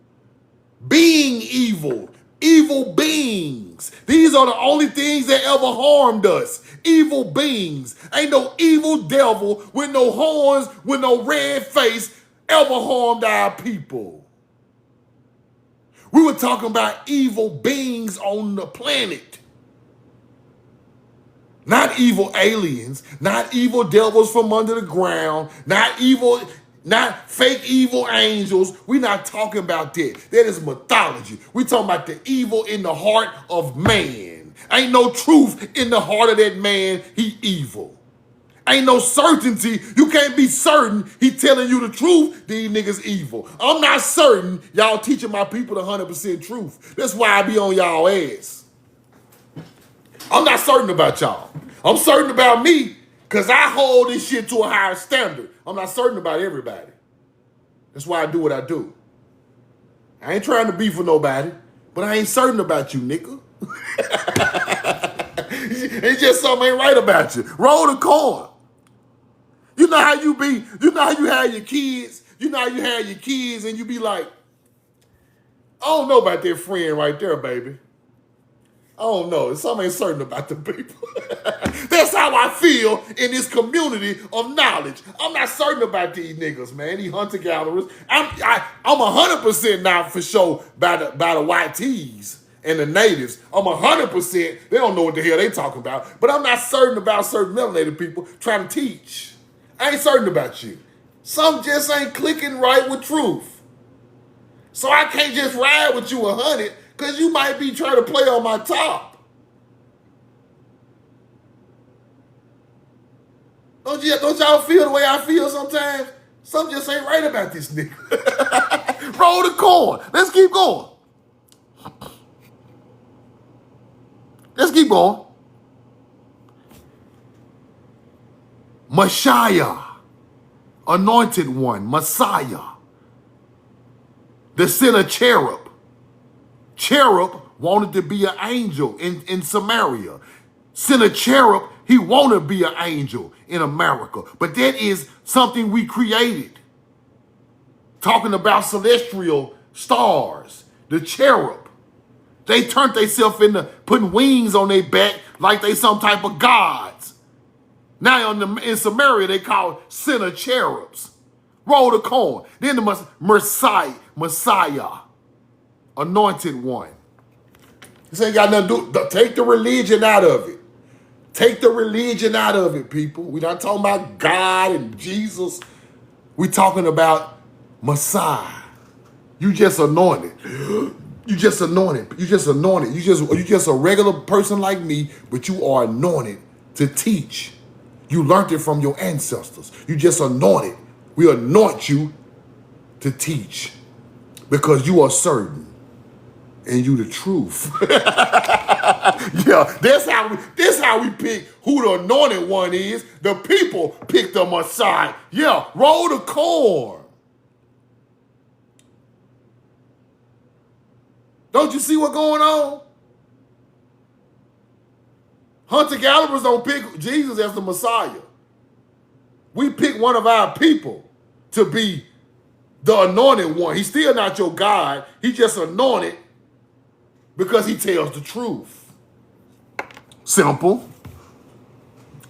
Being evil. Evil beings. These are the only things that ever harmed us. Evil beings. Ain't no evil devil with no horns, with no red face ever harmed our people. We were talking about evil beings on the planet. Not evil aliens, not evil devils from under the ground, not fake evil angels. We're not talking about that. That is mythology. We're talking about the evil in the heart of man. Ain't no truth in the heart of that man. He evil. Ain't no certainty. You can't be certain he telling you the truth. These niggas evil. I'm not certain y'all teaching my people the 100% truth. That's why I be on y'all ass. I'm not certain about y'all. I'm certain about me because I hold this shit to a higher standard. I'm not certain about everybody. That's why I do what I do. I ain't trying to beef with nobody, but I ain't certain about you, nigga. It's just something ain't right about you. Roll the coin. You know how you be, you know how you have your kids, and you be like, I don't know about that friend right there, baby. I don't know. Something ain't certain about the people. That's how I feel in this community of knowledge. I'm not certain about these niggas, man. These hunter-gatherers. I'm 100% not for sure by the white tees and the natives. I'm 100%. They don't know what the hell they talking about. But I'm not certain about certain melanated people trying to teach. I ain't certain about you. Some just ain't clicking right with truth. So I can't just ride with you 100 because you might be trying to play on my top. Don't y'all feel the way I feel sometimes? Something just ain't right about this nigga. Roll the coin. Let's keep going. Let's keep going. Messiah, anointed one, Messiah, the sinner cherub. Cherub wanted to be an angel in Samaria. Sennacherib, he wanted to be an angel in America. But that is something we created. Talking about celestial stars, the cherub. They turned themselves into putting wings on their back like they some type of gods. Now in Samaria, they call Sennacheribs. Roll the coin. Then the Messiah, anointed one. This ain't got nothing to do. Take the religion out of it. Take the religion out of it, people. We're not talking about God and Jesus. We're talking about Messiah. You just anointed. You just anointed. You just anointed. You just a regular person like me, but you are anointed to teach. You learned it from your ancestors. You just anointed. We anoint you to teach because you are certain and you the truth. Yeah, that's how we pick who the anointed one is. The people pick the Messiah. Yeah, roll the coin. Don't you see what's going on? Hunter-gatherers don't pick Jesus as the Messiah. We pick one of our people to be the anointed one. He's still not your God. He just anointed because he tells the truth. Simple.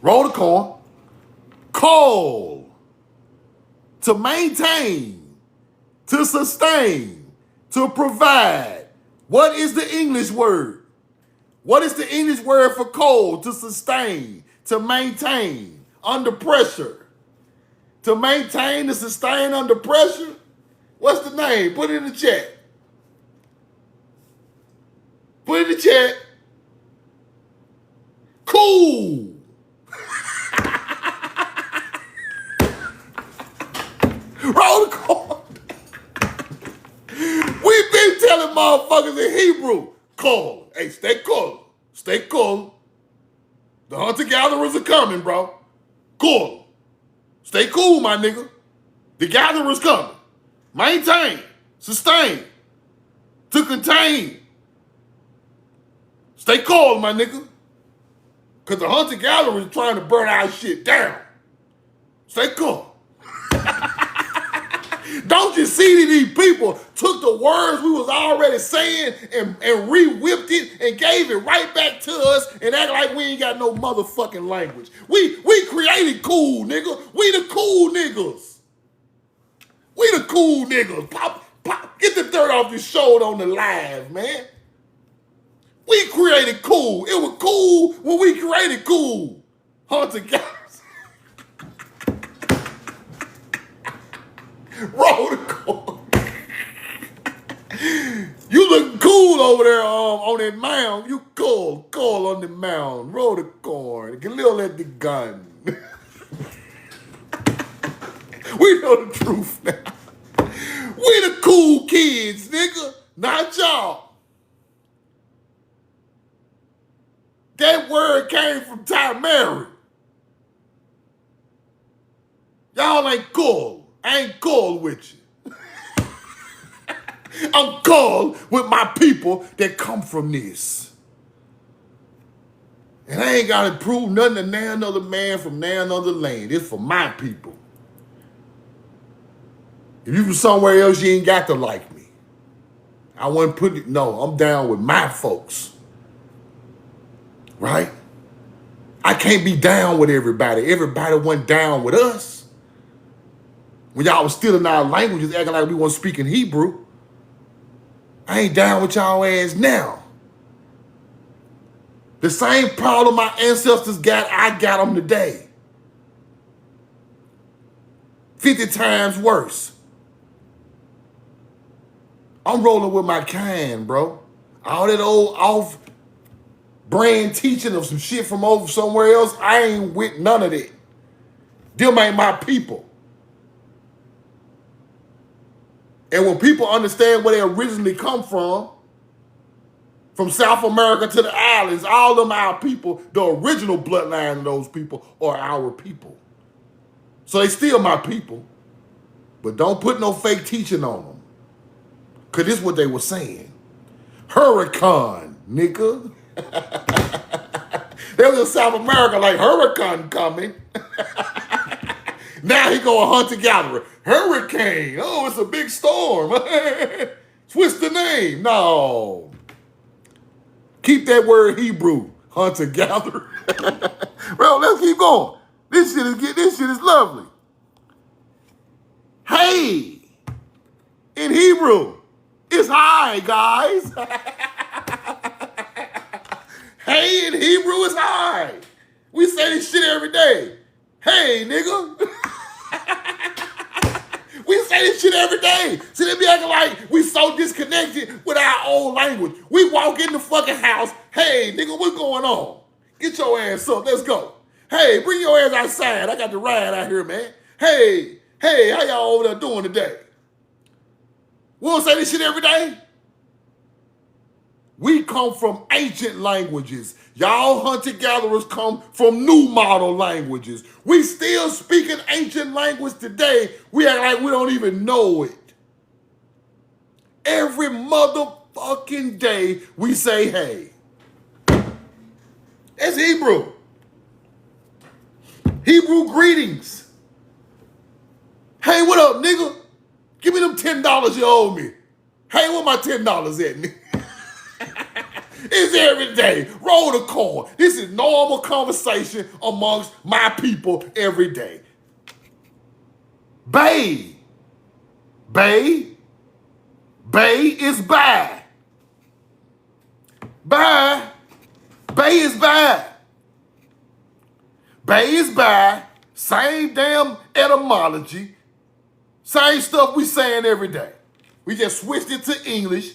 Roll the coin. Call. To maintain. To sustain. To provide. What is the English word? What is the English word for cold? To sustain, to maintain, under pressure. To maintain, to sustain under pressure? What's the name? Put it in the chat. Put it in the chat. Cool. Roll the call. We've been telling motherfuckers in Hebrew, cool. Hey, stay cool. Stay cool. The hunter-gatherers are coming, bro. Cool. Stay cool, my nigga. The gatherers coming. Maintain. Sustain. To contain. Stay cool, my nigga. Because the hunter-gatherers are trying to burn our shit down. Stay cool. Don't you see that these people took the words we was already saying and re-whipped it and gave it right back to us and act like we ain't got no motherfucking language. We created cool, nigga. We the cool niggas. We the cool niggas. Pop, get the dirt off your shoulder on the live, man. We created cool. It was cool when we created cool. Hunter guys. Roll the call. You look cool over there on that mound. You cool on the mound. Roll the corn. Get a little at the gun. We know the truth now. We the cool kids, nigga. Not y'all. That word came from Tartary. Y'all ain't cool. I ain't cool with you. I'm cool with my people that come from this. And I ain't got to prove nothing to now another man from now another land. It's for my people. If you from somewhere else, you ain't got to like me. I wouldn't put it, no, I'm down with my folks. Right? I can't be down with everybody. Everybody wasn't down with us. When y'all was stealing our languages, acting like we weren't speaking Hebrew. I ain't down with y'all ass now. The same problem my ancestors got, I got them today. 50 times worse. I'm rolling with my kind, bro. All that old off-brand teaching of some shit from over somewhere else, I ain't with none of that. Them ain't my people. And when people understand where they originally come from South America to the islands, all them our people, the original bloodline of those people are our people. So they still my people. But don't put no fake teaching on them. Because this is what they were saying. Hurricane, nigga. They was in South America like hurricane coming. Now he go a hunter-gatherer. Hurricane. Oh, it's a big storm. Switch the name. No. Keep that word Hebrew. Hunter-gatherer. Bro, let's keep going. This shit is lovely. Hey. In Hebrew. It's high, guys. Hey in Hebrew is high. We say this shit every day. Hey, nigga. We say this shit every day. See, they be acting like we so disconnected with our old language. We walk in the fucking house. Hey, nigga, what's going on? Get your ass up. Let's go. Hey, bring your ass outside. I got the ride out here, man. Hey, how y'all over there doing today? We don't say this shit every day. We come from ancient languages. Y'all hunter-gatherers come from new model languages. We still speak an ancient language today. We act like we don't even know it. Every motherfucking day we say, hey. That's Hebrew. Hebrew greetings. Hey, what up, nigga? Give me them $10 you owe me. Hey, where my $10 at, nigga? It's every day. Roll the call. This is normal conversation amongst my people every day. Bay. Bay. Bay is bye. Bye. Bay is bad. Bay is bad. Same damn etymology. Same stuff we saying every day. We just switched it to English.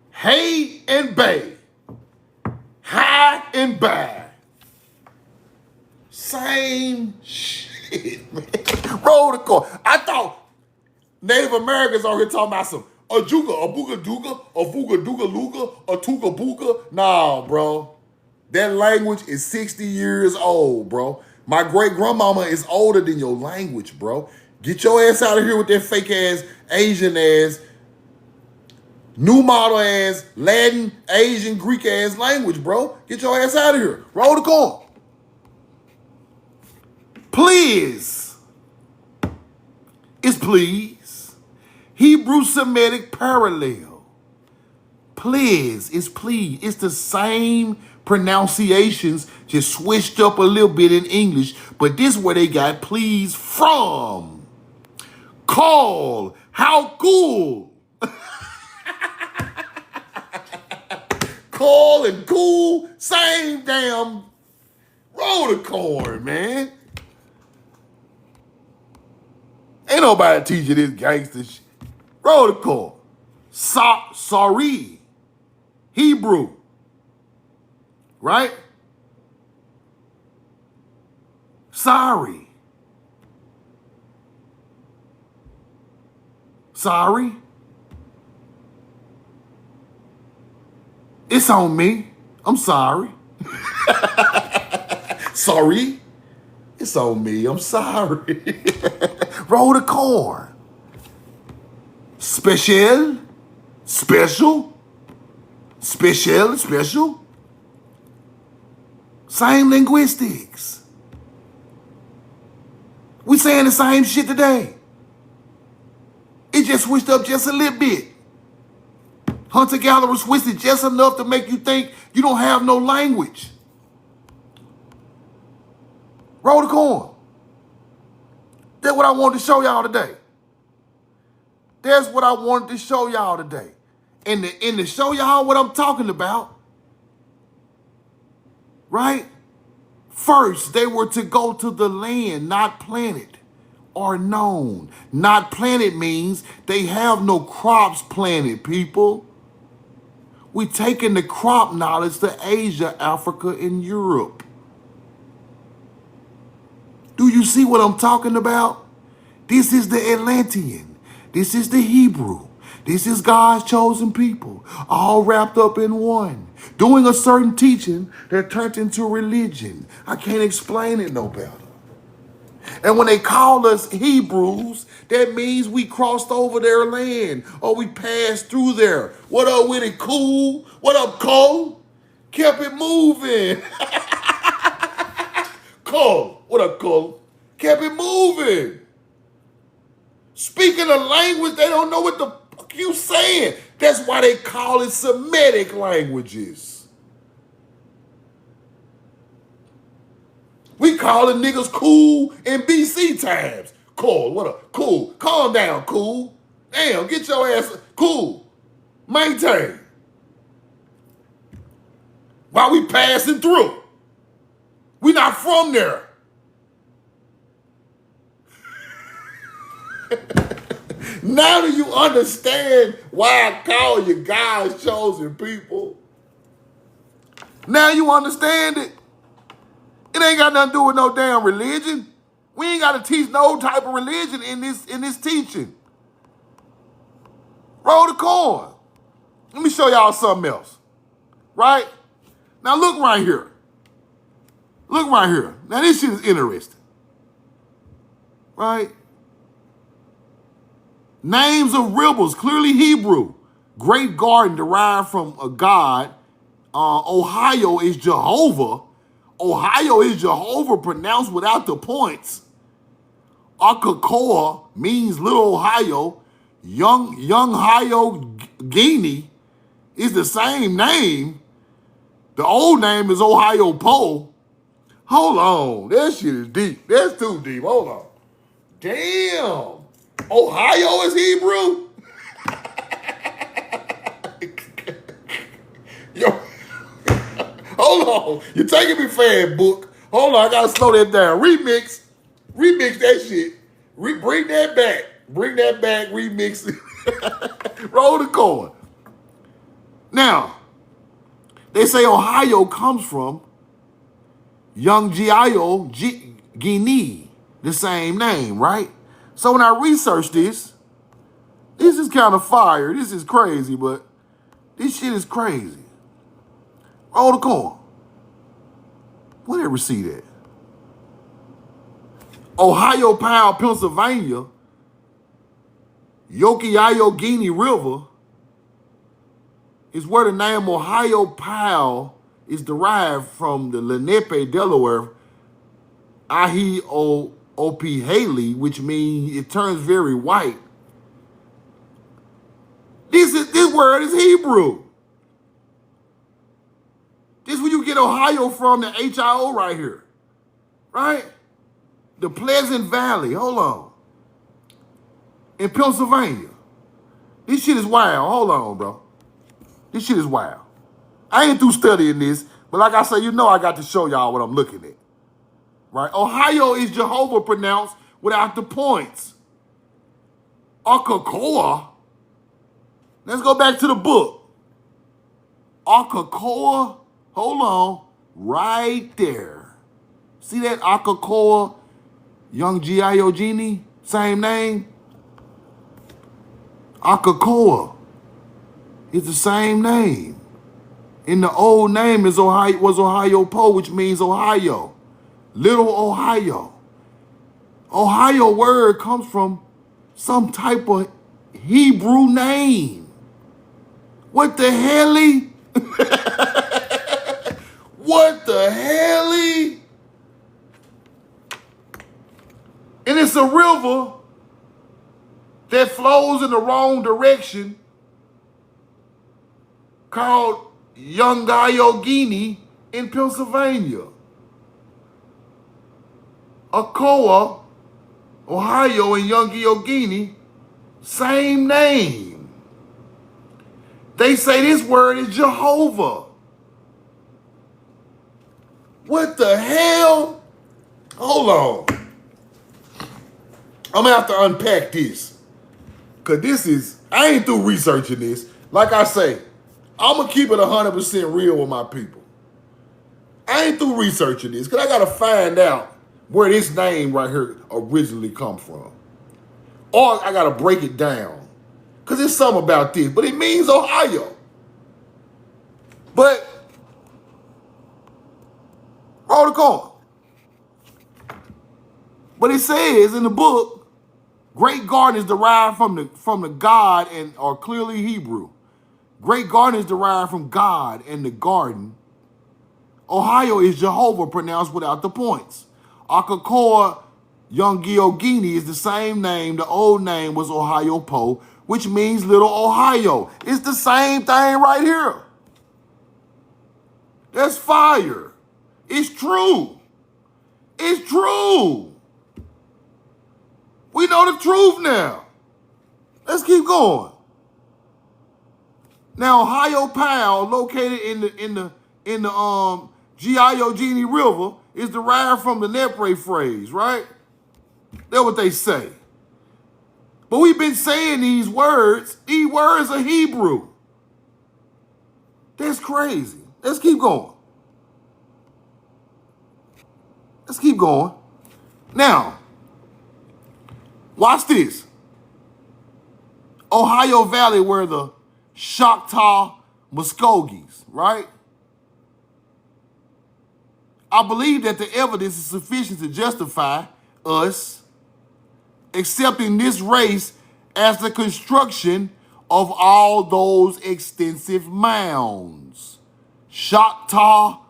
Hay and bay. High and bad. Same shit, man. Roll the car. I thought Native Americans are here talking about some ajuga, a booga dooga, a fuga dooga luga, a tuga booga. Nah, bro. That language is 60 years old, bro. My great grandmama is older than your language, bro. Get your ass out of here with that fake ass, Asian ass, new model ass, Latin, Asian, Greek ass language, bro. Get your ass out of here. Roll the corn. Please. It's please. Hebrew Semitic parallel. Please. It's please. It's the same pronunciations, just switched up a little bit in English, but this is where they got please from. Call. How cool. Call and cool, same damn. Roll the corn, man. Ain't nobody teaching this gangster shit. Roll the corn. Sorry. Hebrew. Right? Sorry. Sorry. It's on me. I'm sorry. Sorry. It's on me. I'm sorry. Roll the corn. Special. Special. Special. Special. Same linguistics. We saying the same shit today. It just switched up just a little bit. Hunter-gatherer switched it just enough to make you think you don't have no language. Roll the corn. That's what I wanted to show y'all today. That's what I wanted to show y'all today. And to show y'all what I'm talking about, right? First, they were to go to the land, not planet, or known. Not planet means they have no crops planted, people. We taking the crop knowledge to Asia, Africa, and Europe. Do you see what I'm talking about? This is the Atlantean. This is the Hebrew. This is God's chosen people, all wrapped up in one, doing a certain teaching that turned into religion. I can't explain it no better. And when they call us Hebrews, that means we crossed over their land or we passed through there. What up with it, cool? What up, Cole? Kept it moving. Cole, what up, Cole? Kept it moving. Speaking a language, they don't know what the fuck you saying. That's why they call it Semitic languages. We calling niggas cool in BC times. Cool, what up? Cool. Calm down, cool. Damn, get your ass cool. Maintain. While we passing through. We not from there. Now do you understand why I call you God's chosen people? Now you understand it? It ain't got nothing to do with no damn religion. We ain't got to teach no type of religion in this teaching. Roll the corn. Let me show y'all something else. Right? Now look right here. Look right here. Now this shit is interesting. Right? Names of rivers, clearly Hebrew. Great garden derived from a god. Ohio is Jehovah. Ohio is Jehovah pronounced without the points. Akakoa means little Ohio. Young Ohio Guinea is the same name. The old name is Ohio Pole. Hold on. That shit is deep. That's too deep. Hold on. Damn. Ohio is Hebrew? Yo, Hold on. You're taking me fast, book. Hold on, I gotta slow that down. Remix that shit. Bring that back. Bring that back, remix it. Roll the chord. Now, they say Ohio comes from Young Gio Guinea, the same name, right? So when I researched this is kind of fire. This is crazy, but this shit is crazy. Roll the corn. Whatever see that. Ohio Powell, Pennsylvania, Yokiayo Guinea River is where the name Ohio Powell is derived from the Lenape, Delaware, Ahi O P Haley, which means it turns very white. This word is Hebrew. This is where you get Ohio from, the H-I-O right here. Right? The Pleasant Valley. Hold on. In Pennsylvania. This shit is wild. Hold on, bro. This shit is wild. I ain't through studying this, but like I say, you know I got to show y'all what I'm looking at. Right? Ohio is Jehovah pronounced without the points. Akakoa. Let's go back to the book. Akakoa. Hold on. Right there. See that? Akakoa, Young Gio Genie, same name. Akakoa. It's the same name. In the old name was Ohio Po, which means Ohio. Little Ohio. Ohio word comes from some type of Hebrew name. What the hell? What the hell? And it's a river that flows in the wrong direction called Yongayo in Pennsylvania. Akoa, Ohio, and Yongayo, same name. They say this word is Jehovah. What the hell? Hold on. I'm gonna have to unpack this. Cause this is, I ain't through researching this. Like I say, I'm gonna keep it 100% real with my people. I ain't through researching this, cause I gotta find out where this name right here originally come from. Or I gotta break it down. Cause there's something about this, but it means Ohio. But, roll the corn. But it says in the book, Great Garden is derived from the God or clearly Hebrew. Great Garden is derived from God and the garden. Ohio is Jehovah pronounced without the points. Akakoa Yongiogini is the same name. The old name was Ohio Po, which means Little Ohio. It's the same thing right here. That's fire. It's true. It's true. We know the truth now. Let's keep going. Now, Ohio Powell, located in the Gio Genie River, is derived from the Nepre phrase, right? That's what they say. But we've been saying these words are Hebrew. That's crazy. Let's keep going. Let's keep going. Now, watch this. Ohio Valley, where the Choctaw Muskogees, right? I believe that the evidence is sufficient to justify us accepting this race as the construction of all those extensive mounds. Choctaw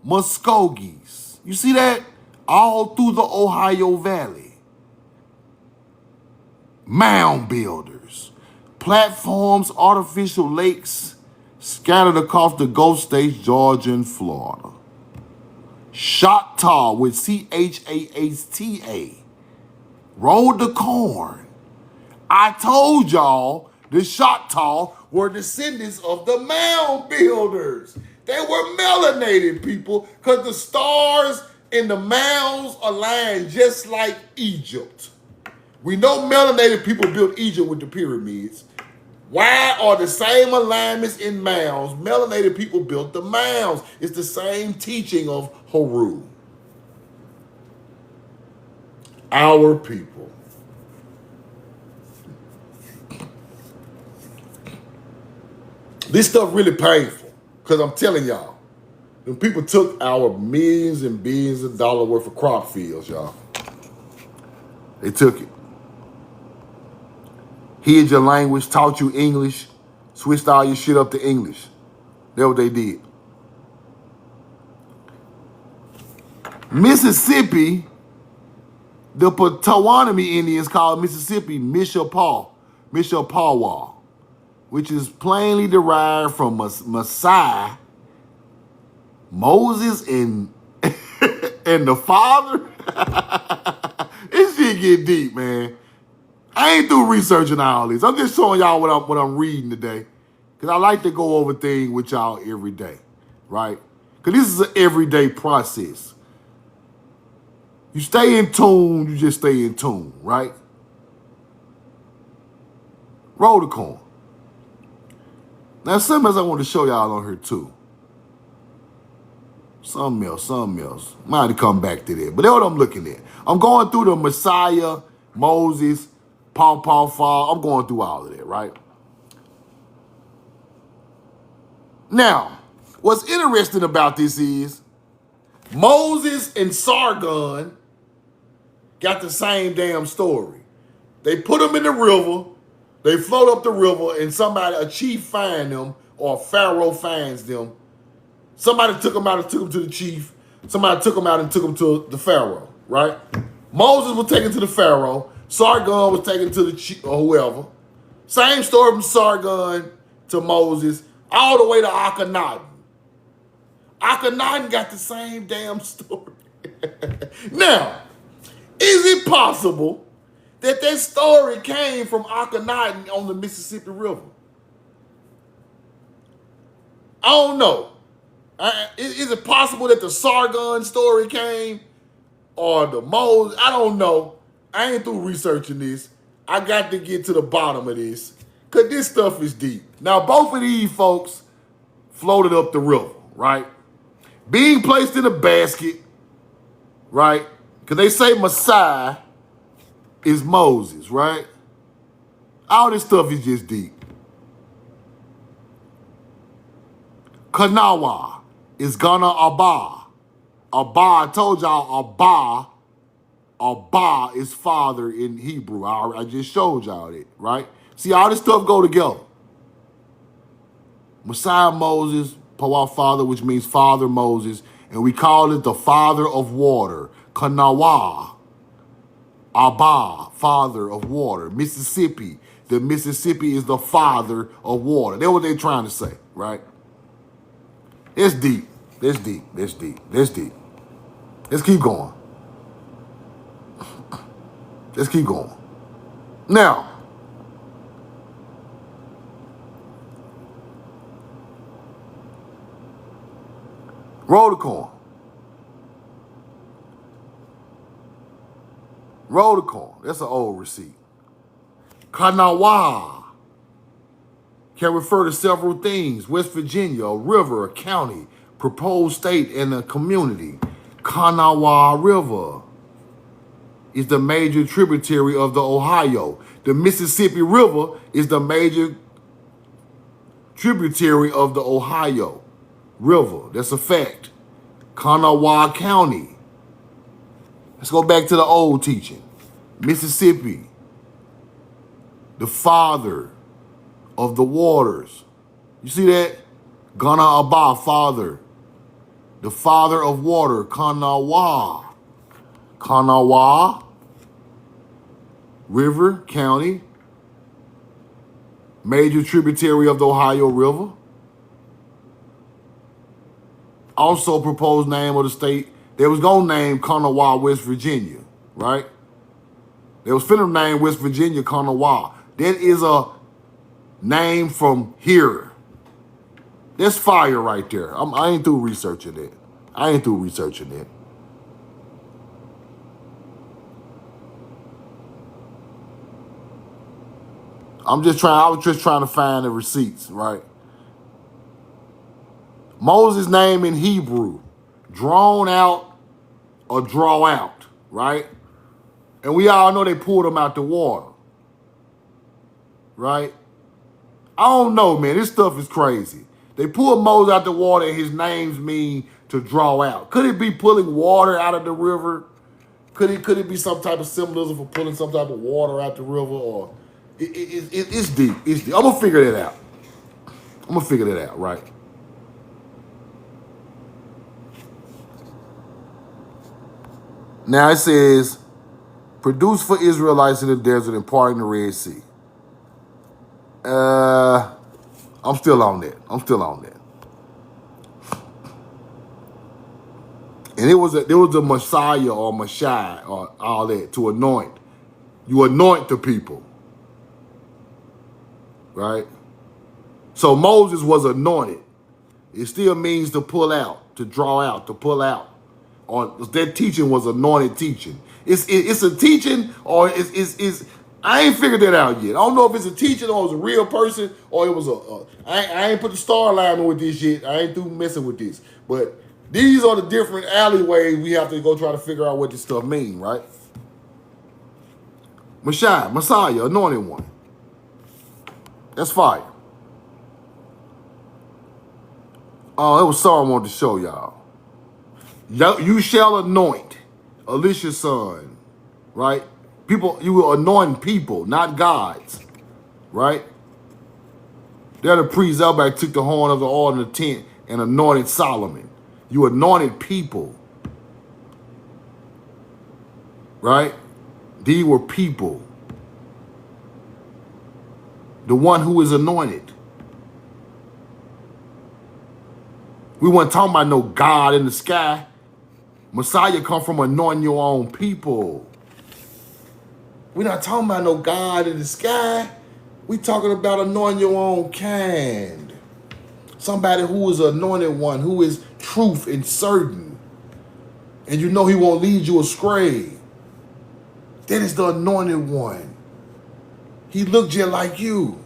Muskogees. You see that? All through the Ohio Valley. Mound builders. Platforms, artificial lakes scattered across the Gulf states, Georgia and Florida. Choctaw with C-H-A-H-T-A. Rolled the corn. I told y'all the Choctaw were descendants of the mound builders. They were melanated people because the stars in the mounds aligned just like Egypt. We know melanated people built Egypt with the pyramids. Why are the same alignments in mounds? Melanated people built the mounds. It's the same teaching of Haru. Our people. This stuff really painful because I'm telling y'all, when people took our millions and billions of dollars worth of crop fields, y'all, they took it. Hid your language, taught you English, switched all your shit up to English. That's what they did. Mississippi, the Potawatomi Indians called Mississippi Mishapaw, which is plainly derived from Messiah, Moses, and and the Father. This shit get deep, man. I ain't through researching all this. I'm just showing y'all what I'm reading today. Because I like to go over things with y'all every day, right? Because this is an everyday process. You stay in tune, you just stay in tune, right? Roll the corn. Now, something else I want to show y'all on here, too. Something else. Might have to come back to that. But that's what I'm looking at. I'm going through the Messiah, Moses, Paw, I'm going through all of that, right? Now, what's interesting about this is Moses and Sargon got the same damn story. They put them in the river, they float up the river, and a chief finds them, or a pharaoh finds them. Somebody took them out and took them to the chief. Somebody took them out and took them to the pharaoh, right? Moses was taken to the pharaoh. Sargon was taken to the chief, or whoever. Same story from Sargon to Moses, all the way to Akhenaten. Akhenaten got the same damn story. Now, is it possible that story came from Akhenaten on the Mississippi River? I don't know. Is it possible that the Sargon story came or the Moses? I don't know. I ain't through researching this. I got to get to the bottom of this because this stuff is deep. Now, both of these folks floated up the river, right? Being placed in a basket, right? Because they say Messiah is Moses, right? All this stuff is just deep. Kanawa is Ghana Abba. Abba, I told y'all Abba is father in Hebrew. I just showed y'all that, right? See, all this stuff go together. Messiah Moses, Pawa father, which means father Moses, and we call it the father of water. Kanawa, Abba, father of water. Mississippi, the Mississippi is the father of water. That's what they're trying to say, right? It's deep. That's deep. Let's keep going. Let's keep going. Now, roll the corn. Roll the corn. That's an old receipt. Kanawa can refer to several things. West Virginia, a river, a county, proposed state, and a community. Kanawha River is the major tributary of the Ohio. The Mississippi River is the major tributary of the Ohio River. That's a fact. Kanawha County. Let's go back to the old teaching. Mississippi, the father of the waters. You see that? Ghana Abba, father. The father of water, Kanawha. Kanawha, river, county, major tributary of the Ohio River. Also proposed name of the state. They was gonna name Kanawha, West Virginia, right? They was finna name West Virginia Kanawha. That is a name from here. That's fire right there. I ain't through researching it. I ain't through researching it. I was just trying to find the receipts, right? Moses' name in Hebrew, drawn out or draw out, right? And we all know they pulled him out the water, right? I don't know, man. This stuff is crazy. They pulled Moses out the water and his names mean to draw out. Could it be pulling water out of the river? Could it be some type of symbolism for pulling some type of water out the river? Or it's deep. It's deep. I'm going to figure that out. Right? Now it says, produced for Israelites in the desert and parting the Red Sea. I'm still on that. And there was a Messiah or Messiah or all that to anoint. You anoint the people. Right? So Moses was anointed. It still means to pull out, to draw out, to pull out. Or that teaching was anointed teaching. It's a teaching, or it's I ain't figured that out yet. I don't know if it's a teaching or it's a real person, or it was I ain't put the star line with this shit. I ain't through messing with this. But these are the different alleyways we have to go try to figure out what this stuff mean, right? Messiah, anointed one. That's fire. Oh, it was something I wanted to show y'all. You shall anoint Elisha's son, right? People, you will anoint people, not gods, right? There the priest Zelbak took the horn of the oil in the tent and anointed Solomon. You anointed people, right? These were people. The one who is anointed. We weren't talking about no God in the sky. Messiah come from anointing your own people. We're not talking about no God in the sky. We talking about anointing your own kind. Somebody who is an anointed one, who is truth and certain. And you know he won't lead you astray. That is the anointed one. He looked just like you.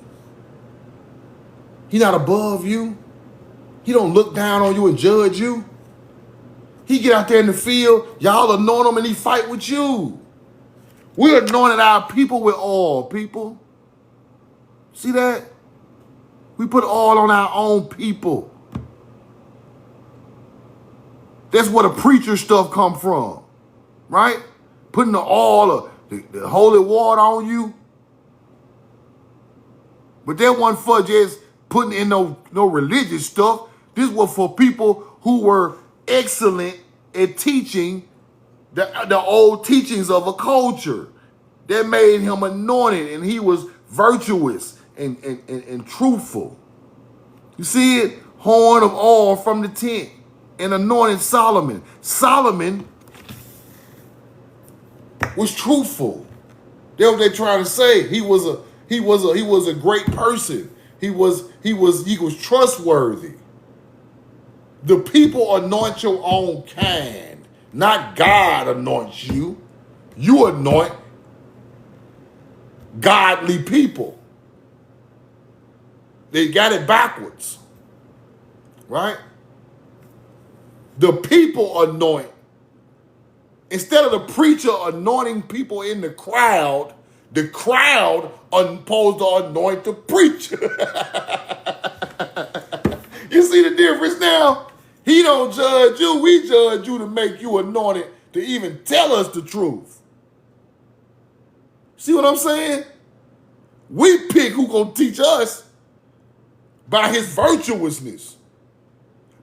He not above you. He don't look down on you and judge you. He get out there in the field, y'all anoint him and he fight with you. We anointed our people with oil, people. See that? We put oil on our own people. That's where the preacher stuff come from, right? Putting the oil, the holy water on you. But that wasn't for just putting in no religious stuff. This was for people who were excellent at teaching the old teachings of a culture. That made him anointed, and he was virtuous and truthful. You see it? Horn of oil from the tent and anointed Solomon. Solomon was truthful. That's what they're trying to say. He was a great person. He was trustworthy. The people anoint your own kind, not God anoints you. You anoint godly people. They got it backwards, right? The people anoint. Instead of the preacher anointing people in the crowd supposed to anoint the preacher. You see the difference now? He don't judge you. We judge you to make you anointed to even tell us the truth. See what I'm saying? We pick who gonna teach us by his virtuousness,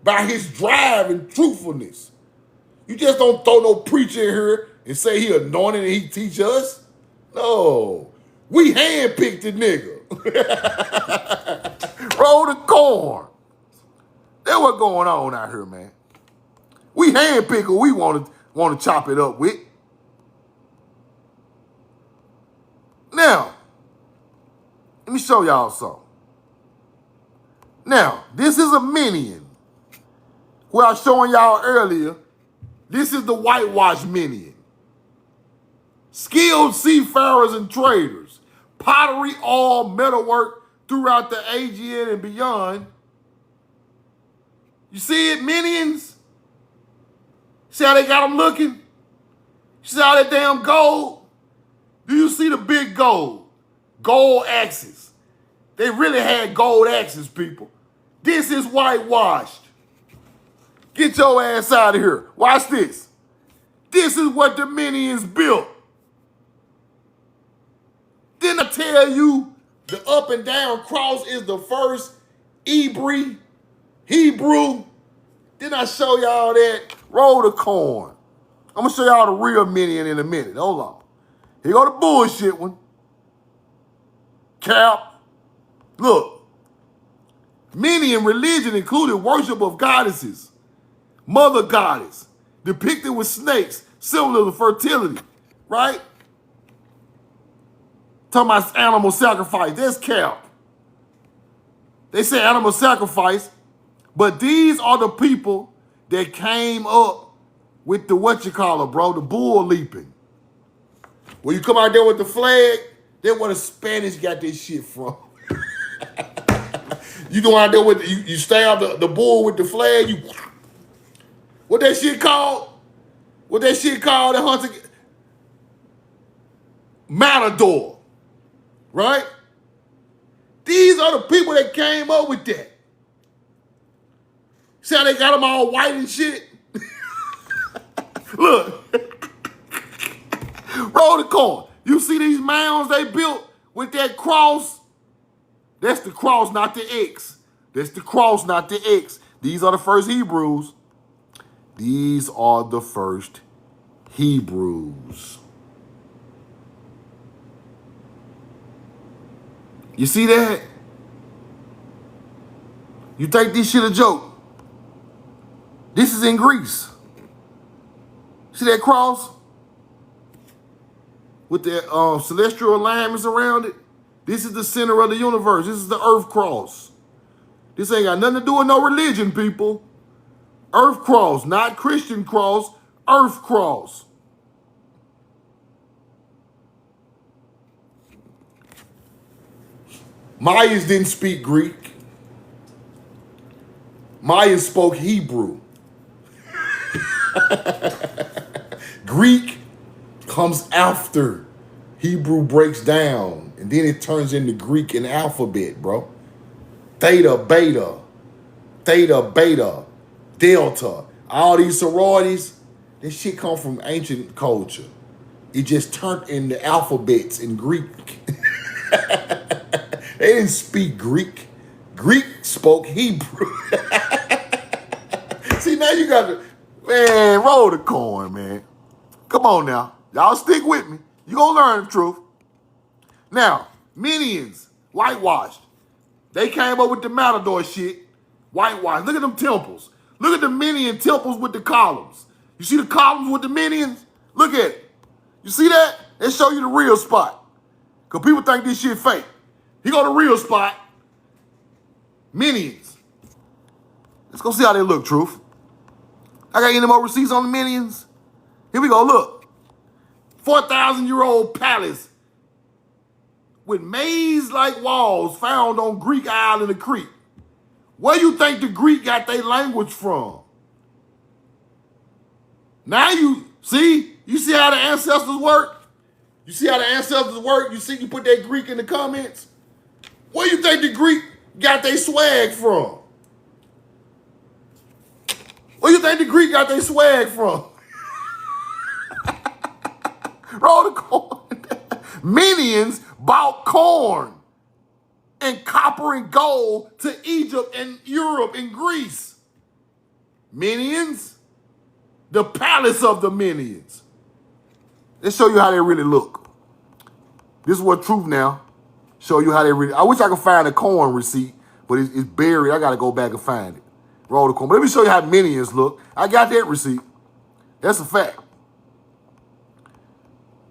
by his drive and truthfulness. You just don't throw no preacher in here and say he anointed and he teach us. No. We handpicked the nigga. Roll the corn. That's what's going on out here, man. We handpick who we want to chop it up with. Now, let me show y'all something. Now, this is a Minion. Where I was showing y'all earlier, this is the whitewashed Minion. Skilled seafarers and traders, pottery, oil, metalwork throughout the Aegean and beyond. You see it, Minions? See how they got them looking? See all that damn gold? Do you see the big gold? Gold axes. They really had gold axes, people. This is whitewashed. Get your ass out of here. Watch this. This is what the Minions built. Didn't I tell you the up and down cross is the first Hebrew? Didn't I show y'all that? Roll the corn. I'm going to show y'all the real Minion in a minute. Hold on. Here go the bullshit one. Cap. Look. Minion religion included worship of goddesses. Mother goddess. Depicted with snakes. Similar to fertility. Right? Talking about animal sacrifice. That's cap. They say animal sacrifice. But these are the people that came up with the bro, the bull leaping. When you come out there with the flag, that's where the Spanish got this shit from. You go out there with, you stab the bull with the flag, what that shit called? That hunter? Matador, right? These are the people that came up with that. See how they got them all white and shit? Look. Roll the corn. You see these mounds they built with that cross? That's the cross, not the X. That's the cross, not the X. These are the first Hebrews. These are the first Hebrews. You see that? You think this shit a joke? This is in Greece. See that cross? With the celestial alignments around it? This is the center of the universe. This is the earth cross. This ain't got nothing to do with no religion, people. Earth cross, not Christian cross, earth cross. Mayans didn't speak Greek. Mayans spoke Hebrew. Greek comes after Hebrew breaks down, and then it turns into Greek and alphabet, bro. Theta, beta, delta. All these sororities, this shit come from ancient culture. It just turned into alphabets in Greek. They didn't speak Greek. Greek spoke Hebrew. See, now you got to, man, roll the corn, man. Come on now. Y'all stick with me. You gonna learn the truth. Now, Minions, whitewashed. They came up with the Matador shit, whitewashed. Look at them temples. Look at the Minion temples with the columns. You see the columns with the Minions? Look at it. You see that? They show you the real spot. Because people think this shit fake. Here go the real spot. Minions. Let's go see how they look, truth. I got any more receipts on the Minions? Here we go, look. 4,000-year-old palace with maze-like walls found on Greek island of Crete. Where you think the Greek got their language from? Now you see how the ancestors work? You see how the ancestors work? You see you put that Greek in the comments? Where you think the Greek got their swag from? Where you think the Greek got their swag from? Roll the corn. Minions bought corn and copper and gold to Egypt and Europe and Greece. Minions, the palace of the Minions. Let's show you how they really look. This is what truth now. Show you how they really, I wish I could find a corn receipt, but it's buried. I got to go back and find it. Roll the corn. But let me show you how Minions look. I got that receipt. That's a fact.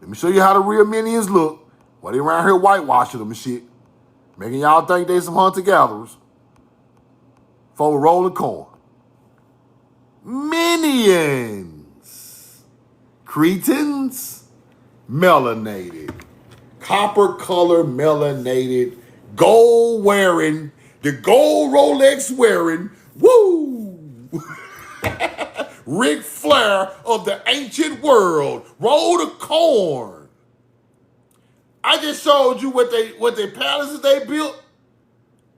Let me show you how the real Minions look while they around here whitewashing them and shit. Making y'all think they some hunter-gatherers. for a roll of corn. Minions. Cretans, melanated. Copper color melanated. Gold wearing. The gold Rolex wearing. Woo! Ric Flair of the ancient world. Roll the corn. I just showed you what they palaces they built.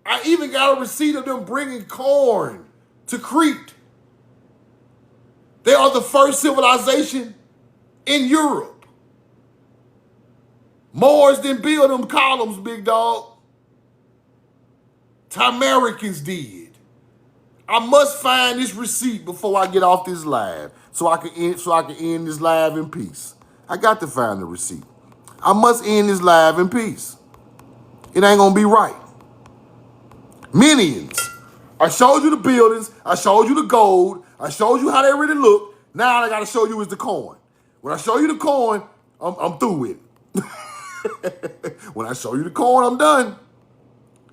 I even got a receipt of them bringing corn to Crete. They are the first civilization in Europe. Moors didn't build them columns, big dog. Tamaricans did. I must find this receipt before I get off this live, so I can end this live in peace. I got to find the receipt. I must end this live in peace. It ain't gonna be right. Minions. I showed you the buildings. I showed you the gold. I showed you how they really look. Now all I gotta show you is the coin. When I show you the coin, I'm through with it. When I show you the coin, I'm done.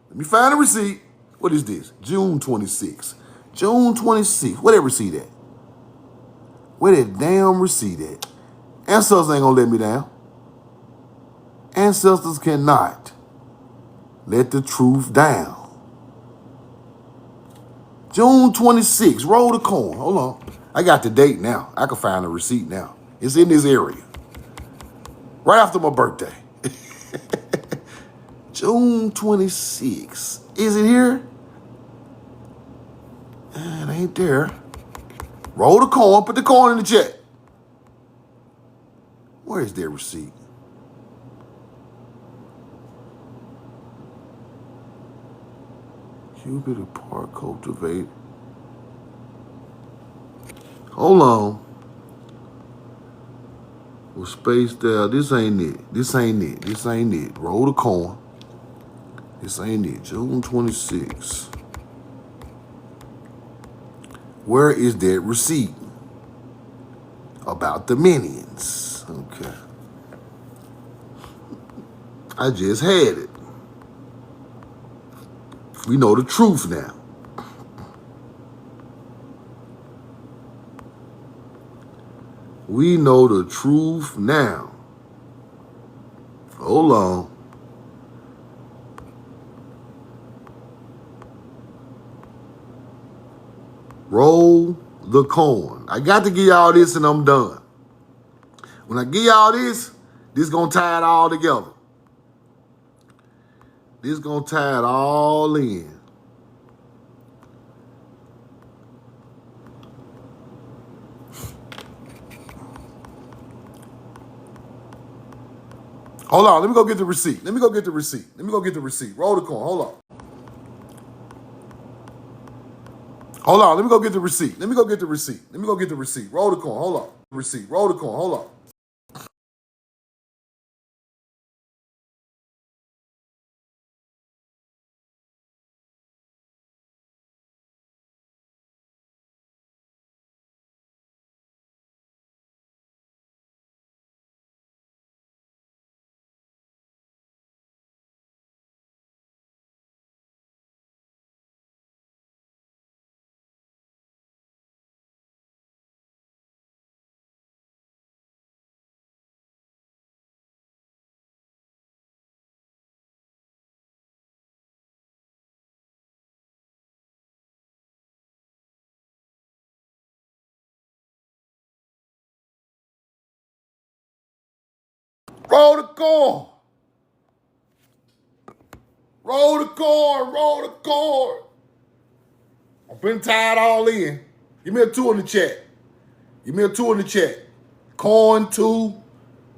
Let me find the receipt. What is this? June 26th. June 26th. Where that receipt at? Where that damn receipt at? Ancestors ain't gonna let me down. Ancestors cannot let the truth down. June 26th. Roll the coin. Hold on. I got the date now. I can find the receipt now. It's in this area. Right after my birthday. June 26th. Is it here? It ain't there. Roll the coin. Put the coin in the check. Where is their receipt? Jupiter Park cultivate. Hold on. We're spaced out. This ain't it. This ain't it. This ain't it. Roll the coin. This ain't it. June 26th. Where is that receipt? About the minions. Okay. I just had it. We know the truth now. We know the truth now. Hold on. Roll the coin. I got to give y'all this and I'm done. When I give y'all this gonna tie it all together. This gonna tie it all in. Hold on, let me go get the receipt. Let me go get the receipt. Let me go get the receipt. Roll the coin. Hold on. Hold on, let me go get the receipt. Let me go get the receipt. Let me go get the receipt. Roll the coin. Hold on. Receipt. Roll the coin. Hold on. Roll the coin. Roll the coin. Roll the coin. I've been tied all in. Give me a 2 in the chat. Give me a 2 in the chat. Corn 2.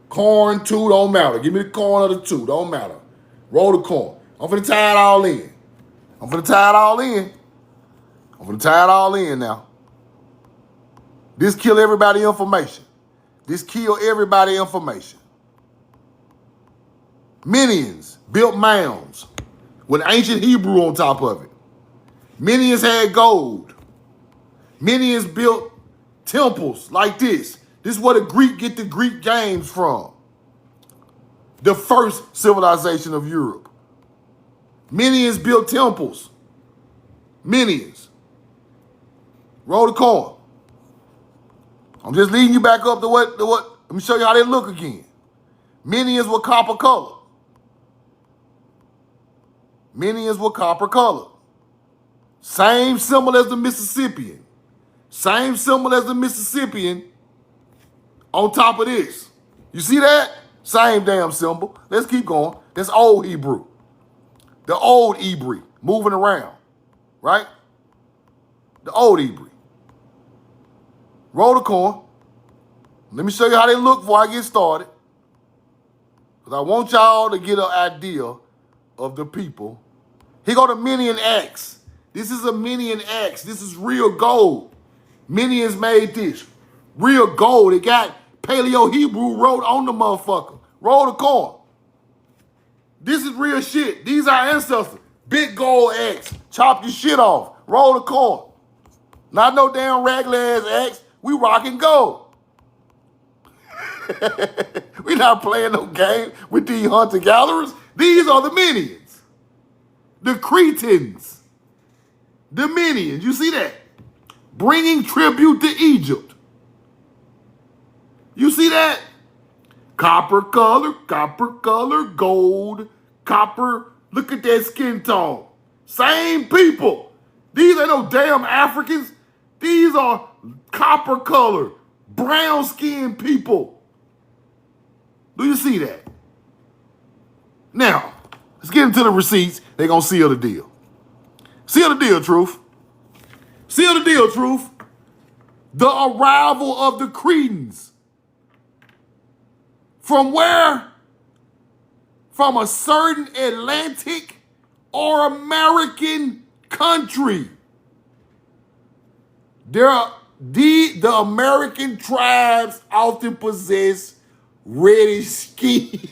Corn 2 don't matter. Give me the corn or the 2. Don't matter. Roll the coin. I'm finna tie it all in. I'm finna tie it all in. I'm finna tie it all in now. This kill everybody information. This kill everybody information. Minions built mounds with ancient Hebrew on top of it. Minions had gold. Minions built temples like this. This is where the Greek get the Greek games from. The first civilization of Europe. Minions built temples. Minions. Roll the coin. I'm just leading you back up to what. Let me show you how they look again. Minions were copper colored. Minions were copper colored. Same symbol as the Mississippian. Same symbol as the Mississippian on top of this. You see that? Same damn symbol. Let's keep going. That's old Hebrew. The old Hebrew moving around, right? The old Hebrew. Roll the coin. Let me show you how they look before I get started. Because I want y'all to get an idea of the people. Here go the Minion X. This is a Minion X. This is real gold. Minions made this. Real gold. They got Paleo Hebrew wrote on the motherfucker. Roll the coin. This is real shit. These are ancestors. Big gold X. Chop your shit off. Roll the coin. Not no damn regular ass X. We rocking gold. We not playing no game with these hunter-gatherers. These are the Minions. The Cretans. The Minions. You see that? Bringing tribute to Egypt. You see that? Copper color, gold, copper. Look at that skin tone. Same people. These ain't no damn Africans. These are copper color, brown skinned people. Do you see that? Now, let's get into the receipts. They're going to seal the deal. Seal the deal, Truth. Seal the deal, Truth. The arrival of the Cretans. From where? From a certain Atlantic or American country. The American tribes often possess reddish skin.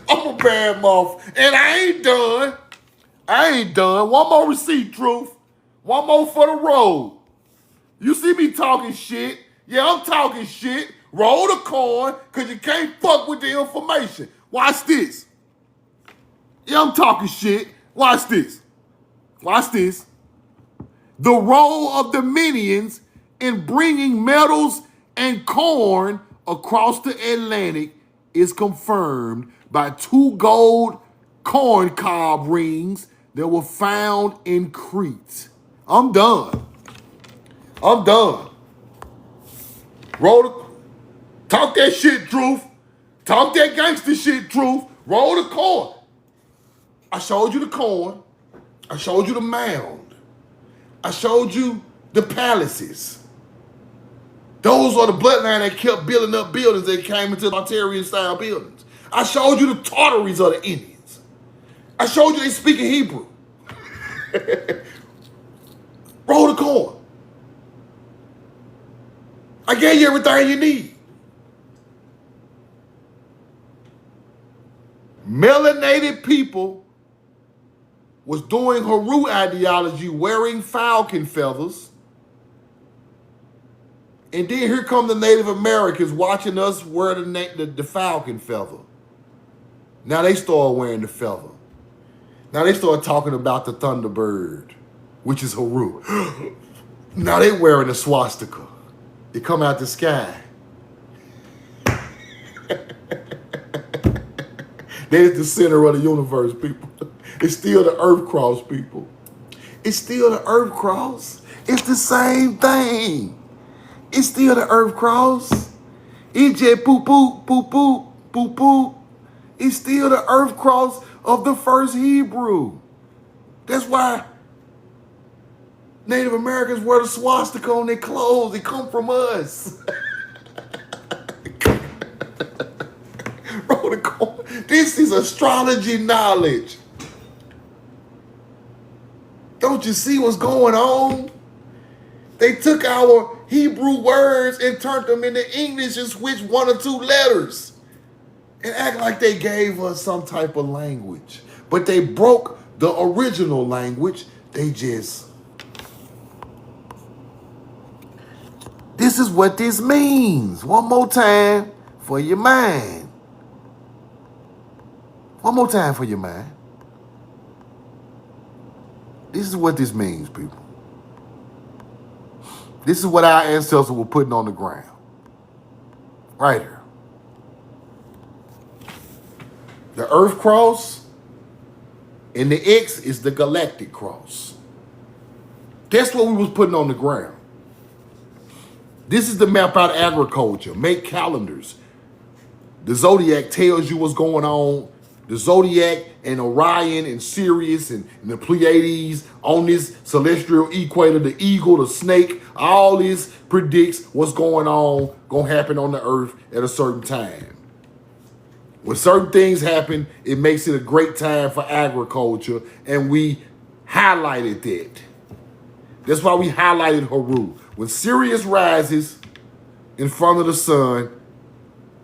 I'm a bad mouth. And I ain't done. One more receipt, Truth. One more for the road. You see me talking shit. Yeah, I'm talking shit. Roll the coin, because you can't fuck with the information. Watch this. Yeah, I'm talking shit. Watch this. Watch this. The role of the Minions in bringing metals and corn across the Atlantic is confirmed by 2 gold corn cob rings that were found in Crete. I'm done. Roll the... Talk that shit, Truth. Talk that gangster shit, Truth. Roll the coin. I showed you the coin. I showed you the mound. I showed you the palaces. Those are the bloodline that kept building up buildings that came into Tartary style buildings. I showed you the Tartaries of the Indians. I showed you they speak in Hebrew. Roll the coin. I gave you everything you need. Melanated people was doing Heru ideology wearing falcon feathers. And then here come the Native Americans watching us wear the falcon feather. Now they start wearing the feather. Now they start talking about the thunderbird, which is Heru. Now they wearing a swastika. They come out the sky. There's the center of the universe, people. It's still the earth cross, people. It's still the earth cross. It's the same thing. It's still the earth cross. It's just poop, poop, poop, poop, poop, poop. It's still the earth cross of the first Hebrew. That's why Native Americans wear the swastika on their clothes. They come from us. Bro, this is astrology knowledge. Don't you see what's going on? They took our Hebrew words and turned them into English and switched 1 or 2 letters and act like they gave us some type of language. But they broke the original language. They just... This is what this means. One more time for your mind. One more time for your mind. This is what this means, people. This is what our ancestors were putting on the ground. Right here. The Earth cross and the X is the galactic cross. That's what we was putting on the ground. This is to map out agriculture, make calendars. The zodiac tells you what's going on. The zodiac and Orion and Sirius and the Pleiades on this celestial equator, the eagle, the snake, all this predicts what's going on, gonna happen on the earth at a certain time. When certain things happen, it makes it a great time for agriculture, and we highlighted that. That's why we highlighted Haru. When Sirius rises in front of the sun,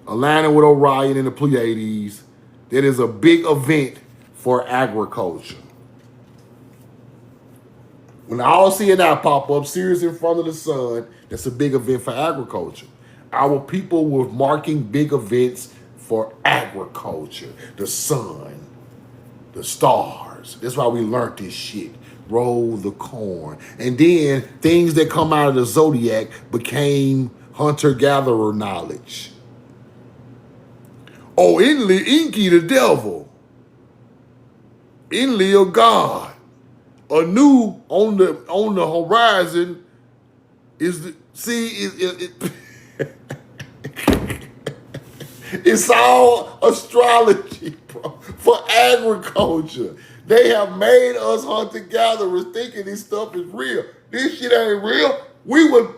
aligning with Orion and the Pleiades, that is a big event for agriculture. When all see it now pop up, Sirius in front of the sun, that's a big event for agriculture. Our people were marking big events for agriculture. The sun, the stars. That's why we learned this shit. Roll the corn. And then things that come out of the zodiac became hunter-gatherer knowledge. Oh, Enki the devil. Enli a god. Anu on the horizon is the it's all astrology, bro, for agriculture. They have made us hunter-gatherers thinking this stuff is real. This shit ain't real. We were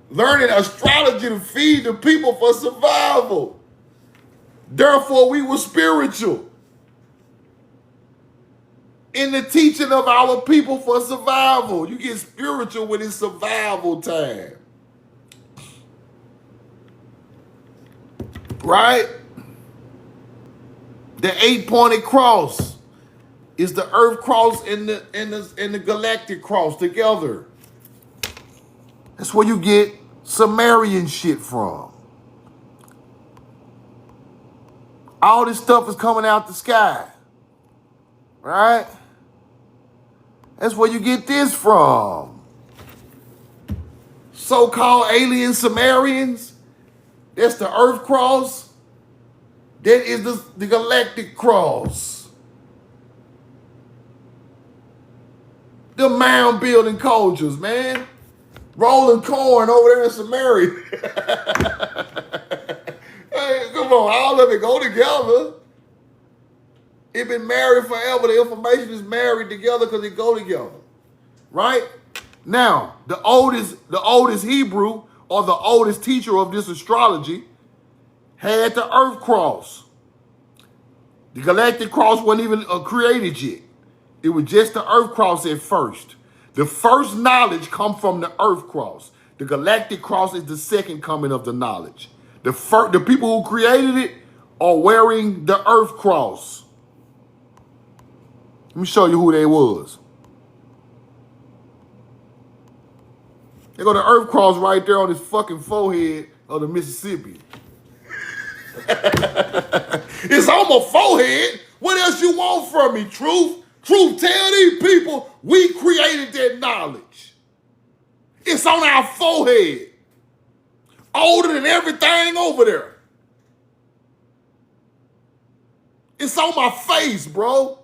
learning astrology to feed the people for survival. Therefore, we were spiritual in the teaching of our people for survival. You get spiritual when it's survival time. Right? The 8-pointed cross is the earth cross and the galactic cross together. That's where you get Sumerian shit from. All this stuff is coming out the sky. Right? That's where you get this from. So-called alien Sumerians. That's the earth cross. That is the galactic cross. The mound building cultures, man. Rolling corn over there in Samaria. Hey, come on, all of it go together. It been married forever. The information is married together because it go together. Right? Now, the oldest Hebrew, or the oldest teacher of this astrology, had the earth cross. The galactic cross wasn't even created yet. It was just the earth cross at first. The first knowledge come from the earth cross. The galactic cross is the second coming of the knowledge. The people who created it are wearing the earth cross. Let me show you who they was. They got the earth cross right there on his fucking forehead of the Mississippi. It's on my forehead. What else you want from me, truth? Truth, tell these people we created that knowledge. It's on our forehead. Older than everything over there. It's on my face, bro.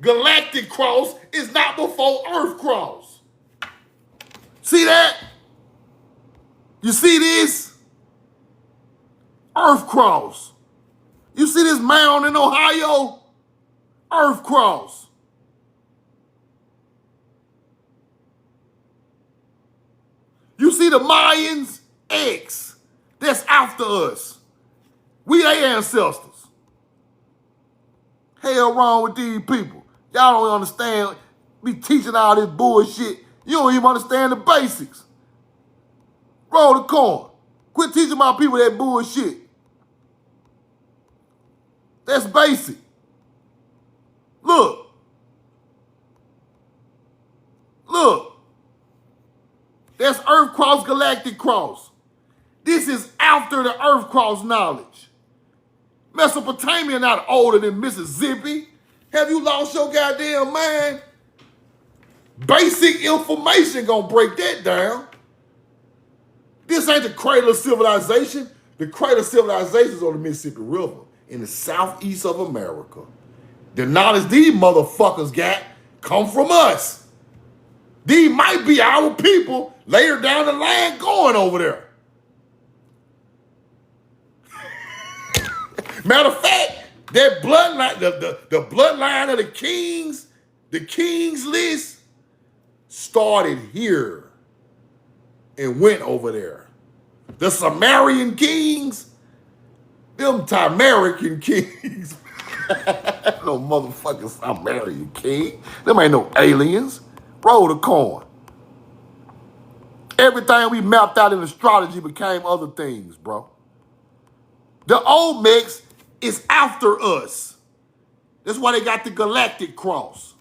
Galactic cross is not before earth cross. See that? You see this? Earth cross. You see this mound in Ohio? Earth cross. You see the Mayans? X. That's after us. We their ancestors. Hell wrong with these people. Y'all don't understand. Be teaching all this bullshit. You don't even understand the basics. Roll the corn. Quit teaching my people that bullshit. That's basic. Look. Look. That's Earth Cross, Galactic Cross. This is after the Earth Cross knowledge. Mesopotamia not older than Mississippi. Have you lost your goddamn mind? Basic information gonna break that down. This ain't the cradle of civilization. The cradle of civilization is on the Mississippi River in the southeast of America. The knowledge these motherfuckers got come from us. These might be our people later down the line going over there. Matter of fact, that bloodline, the bloodline of the kings list started here and went over there. The Sumerian kings, them Tartarian kings. No motherfucking Sumerian king. Them ain't no aliens. Roll the coin. Everything we mapped out in astrology became other things, bro. The Olmecs is after us. That's why they got the galactic cross.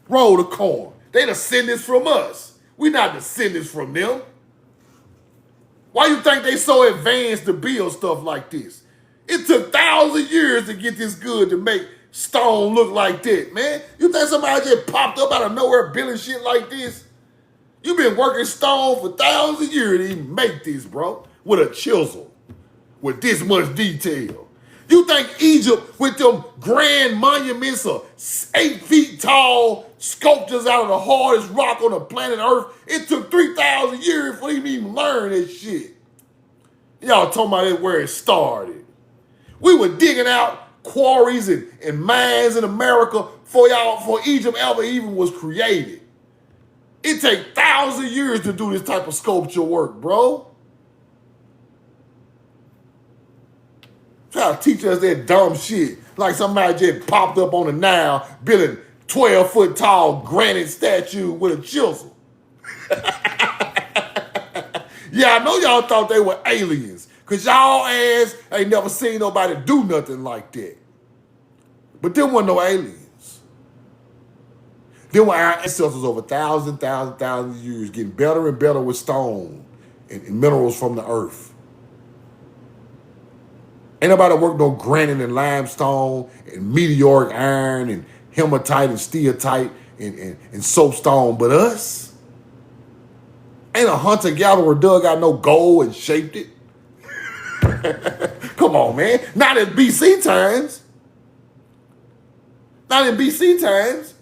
Roll the coin. They descendants from us. We not descendants from them. Why you think they so advanced to build stuff like this? It took thousands of years to get this good to make stone look like that, man. You think somebody just popped up out of nowhere building shit like this? You been working stone for thousands of years to even make this, bro, with a chisel, with this much detail. You think Egypt with them grand monuments of 8 feet tall sculptures out of the hardest rock on the planet Earth, it took 3,000 years for them to even learn this shit. Y'all talking about it where it started. We were digging out quarries and mines in America before Egypt ever even was created. It takes thousands of years to do this type of sculpture work, bro. Try to teach us that dumb shit like somebody just popped up on the Nile building 12-foot tall granite statue with a chisel. Yeah, I know y'all thought they were aliens because y'all ass ain't never seen nobody do nothing like that. But them wasn't no aliens. Them were our ancestors over thousands of years getting better and better with stone and minerals from the earth. Ain't nobody worked no granite and limestone and meteoric iron and hematite and steatite and soapstone but us. Ain't a hunter-gatherer dug out no gold and shaped it. Come on, man. Not in BC times. Not in BC times.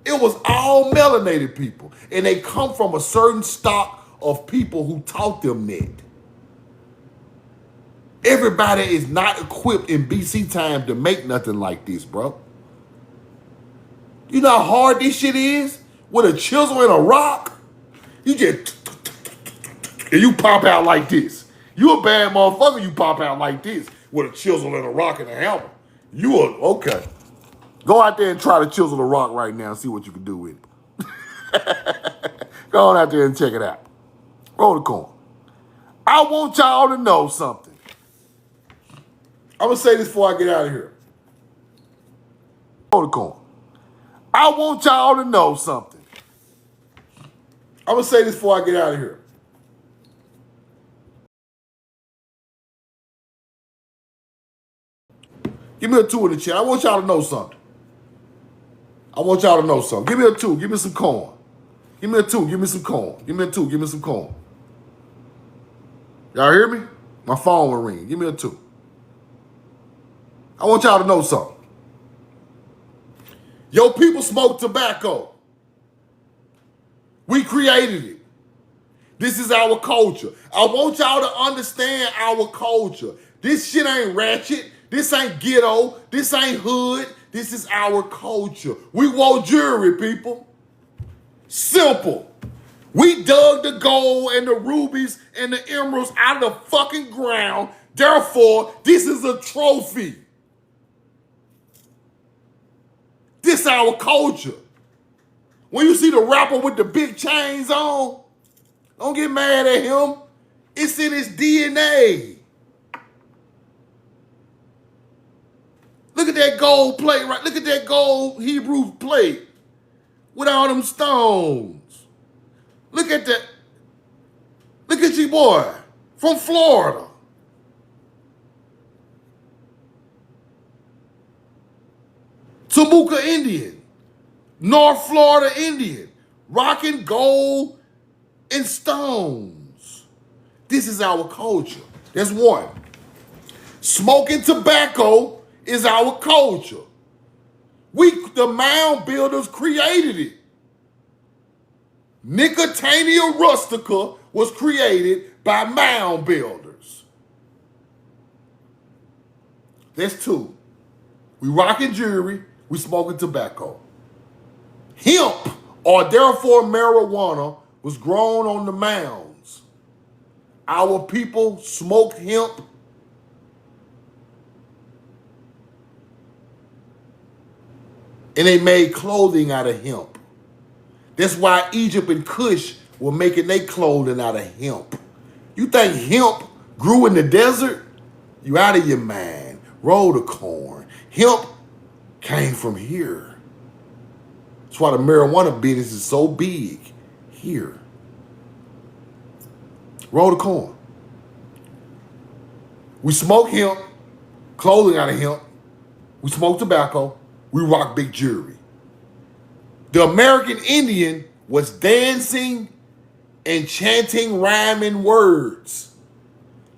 It was all melanated people. And they come from a certain stock of people who taught them that. Everybody is not equipped in BC time to make nothing like this, bro. You know how hard this shit is? With a chisel and a rock? You just... and you pop out like this. You a bad motherfucker, you pop out like this with a chisel and a rock and a hammer. You are, okay. Go out there and try to chisel the rock right now and see what you can do with it. Go on out there and check it out. Roll the coin. I want y'all to know something. I'm going to say this before I get out of here. Roll the coin. I want y'all to know something. I'm going to say this before I get out of here. Give me a 2 in the chat. I want y'all to know something. I want y'all to know something. Give me a 2. Give me some corn. Give me a 2. Give me some corn. Give me a 2. Give me some corn. Y'all hear me? My phone will ring. Give me a 2. I want y'all to know something. Your people smoke tobacco. We created it. This is our culture. I want y'all to understand our culture. This shit ain't ratchet. This ain't ghetto. This ain't hood. This is our culture. We wore jewelry, people. Simple. We dug the gold and the rubies and the emeralds out of the fucking ground. Therefore, this is a trophy. This our culture. When you see the rapper with the big chains on, don't get mad at him. It's in his DNA. Look at that gold plate, right? Look at that gold Hebrew plate with all them stones. Look at that. Look at your boy from Florida. Pamukkea Indian, North Florida Indian, rocking gold and stones. This is our culture. That's one. Smoking tobacco is our culture. The mound builders created it. Nicotiana rustica was created by mound builders. That's two. We rocking jewelry, we smoking tobacco. Hemp, or therefore marijuana, was grown on the mounds. Our people smoked hemp. And they made clothing out of hemp. That's why Egypt and Kush were making their clothing out of hemp. You think hemp grew in the desert? You out of your mind. Roll the corn. Hemp came from here. That's why the marijuana business is so big here. Roll the corn. We smoke hemp, clothing out of hemp. We smoke tobacco. We rock big jewelry. The American Indian was dancing and chanting rhyming words.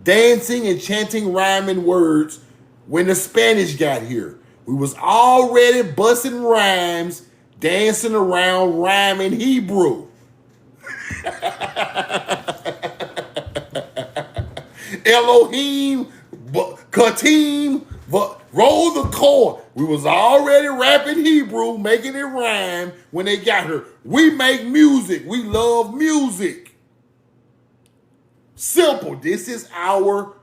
Dancing and chanting rhyming words when the Spanish got here. We was already busting rhymes, dancing around rhyming Hebrew. Elohim, Katim, roll the corn. We was already rapping Hebrew, making it rhyme when they got here. We make music. We love music. Simple. This is our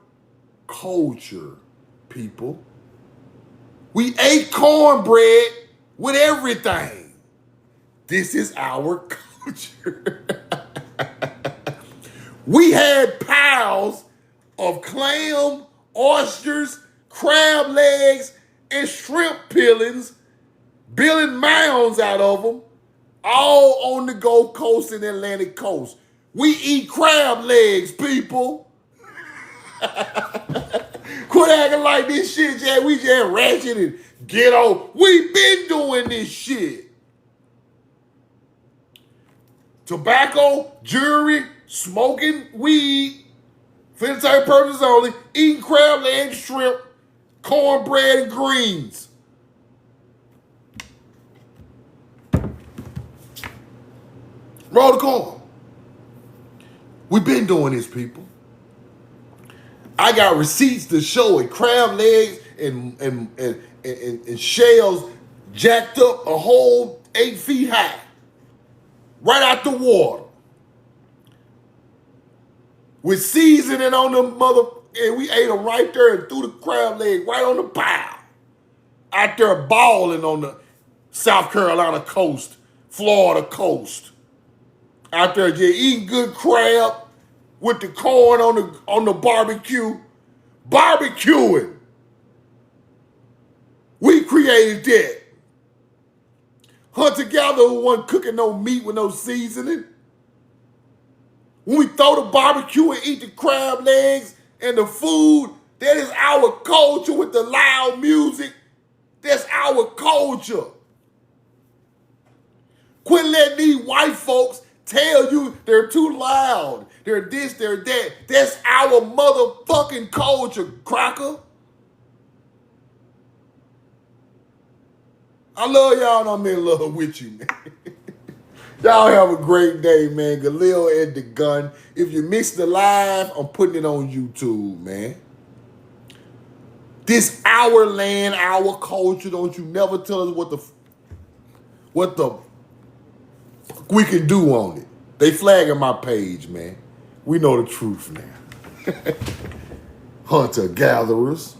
culture, people. We ate cornbread with everything. This is our culture. We had piles of clam, oysters, crab legs, and shrimp peelings, building mounds out of them, all on the Gulf Coast and Atlantic Coast. We eat crab legs, people. Quit acting like this shit, Jack. We just ratchet and ghetto. We been doing this shit. Tobacco, jewelry, smoking weed, for entertainment purposes only, eating crab legs, shrimp, cornbread, and greens. Roll the corn. We've been doing this, people. I got receipts to show it. Crab legs and shells jacked up a whole 8 feet high. Right out the water. With seasoning on the and we ate them right there and threw the crab leg right on the pile. Out there balling on the South Carolina coast, Florida coast. Out there just eating good crab with the corn on the barbecue. Barbecuing. We created that. Hunter-gatherer wasn't cooking no meat with no seasoning. When we throw the barbecue and eat the crab legs and the food, that is our culture with the loud music. That's our culture. Quit letting these white folks tell you they're too loud. They're this, they're that. That's our motherfucking culture, cracker. I love y'all and I'm in love with you, man. Y'all have a great day, man. Galil at the gun. If you missed the live, I'm putting it on YouTube, man. This our land, our culture. Don't you never tell us what the we can do on it. They flagging my page, man. We know the truth now. Hunter-gatherers.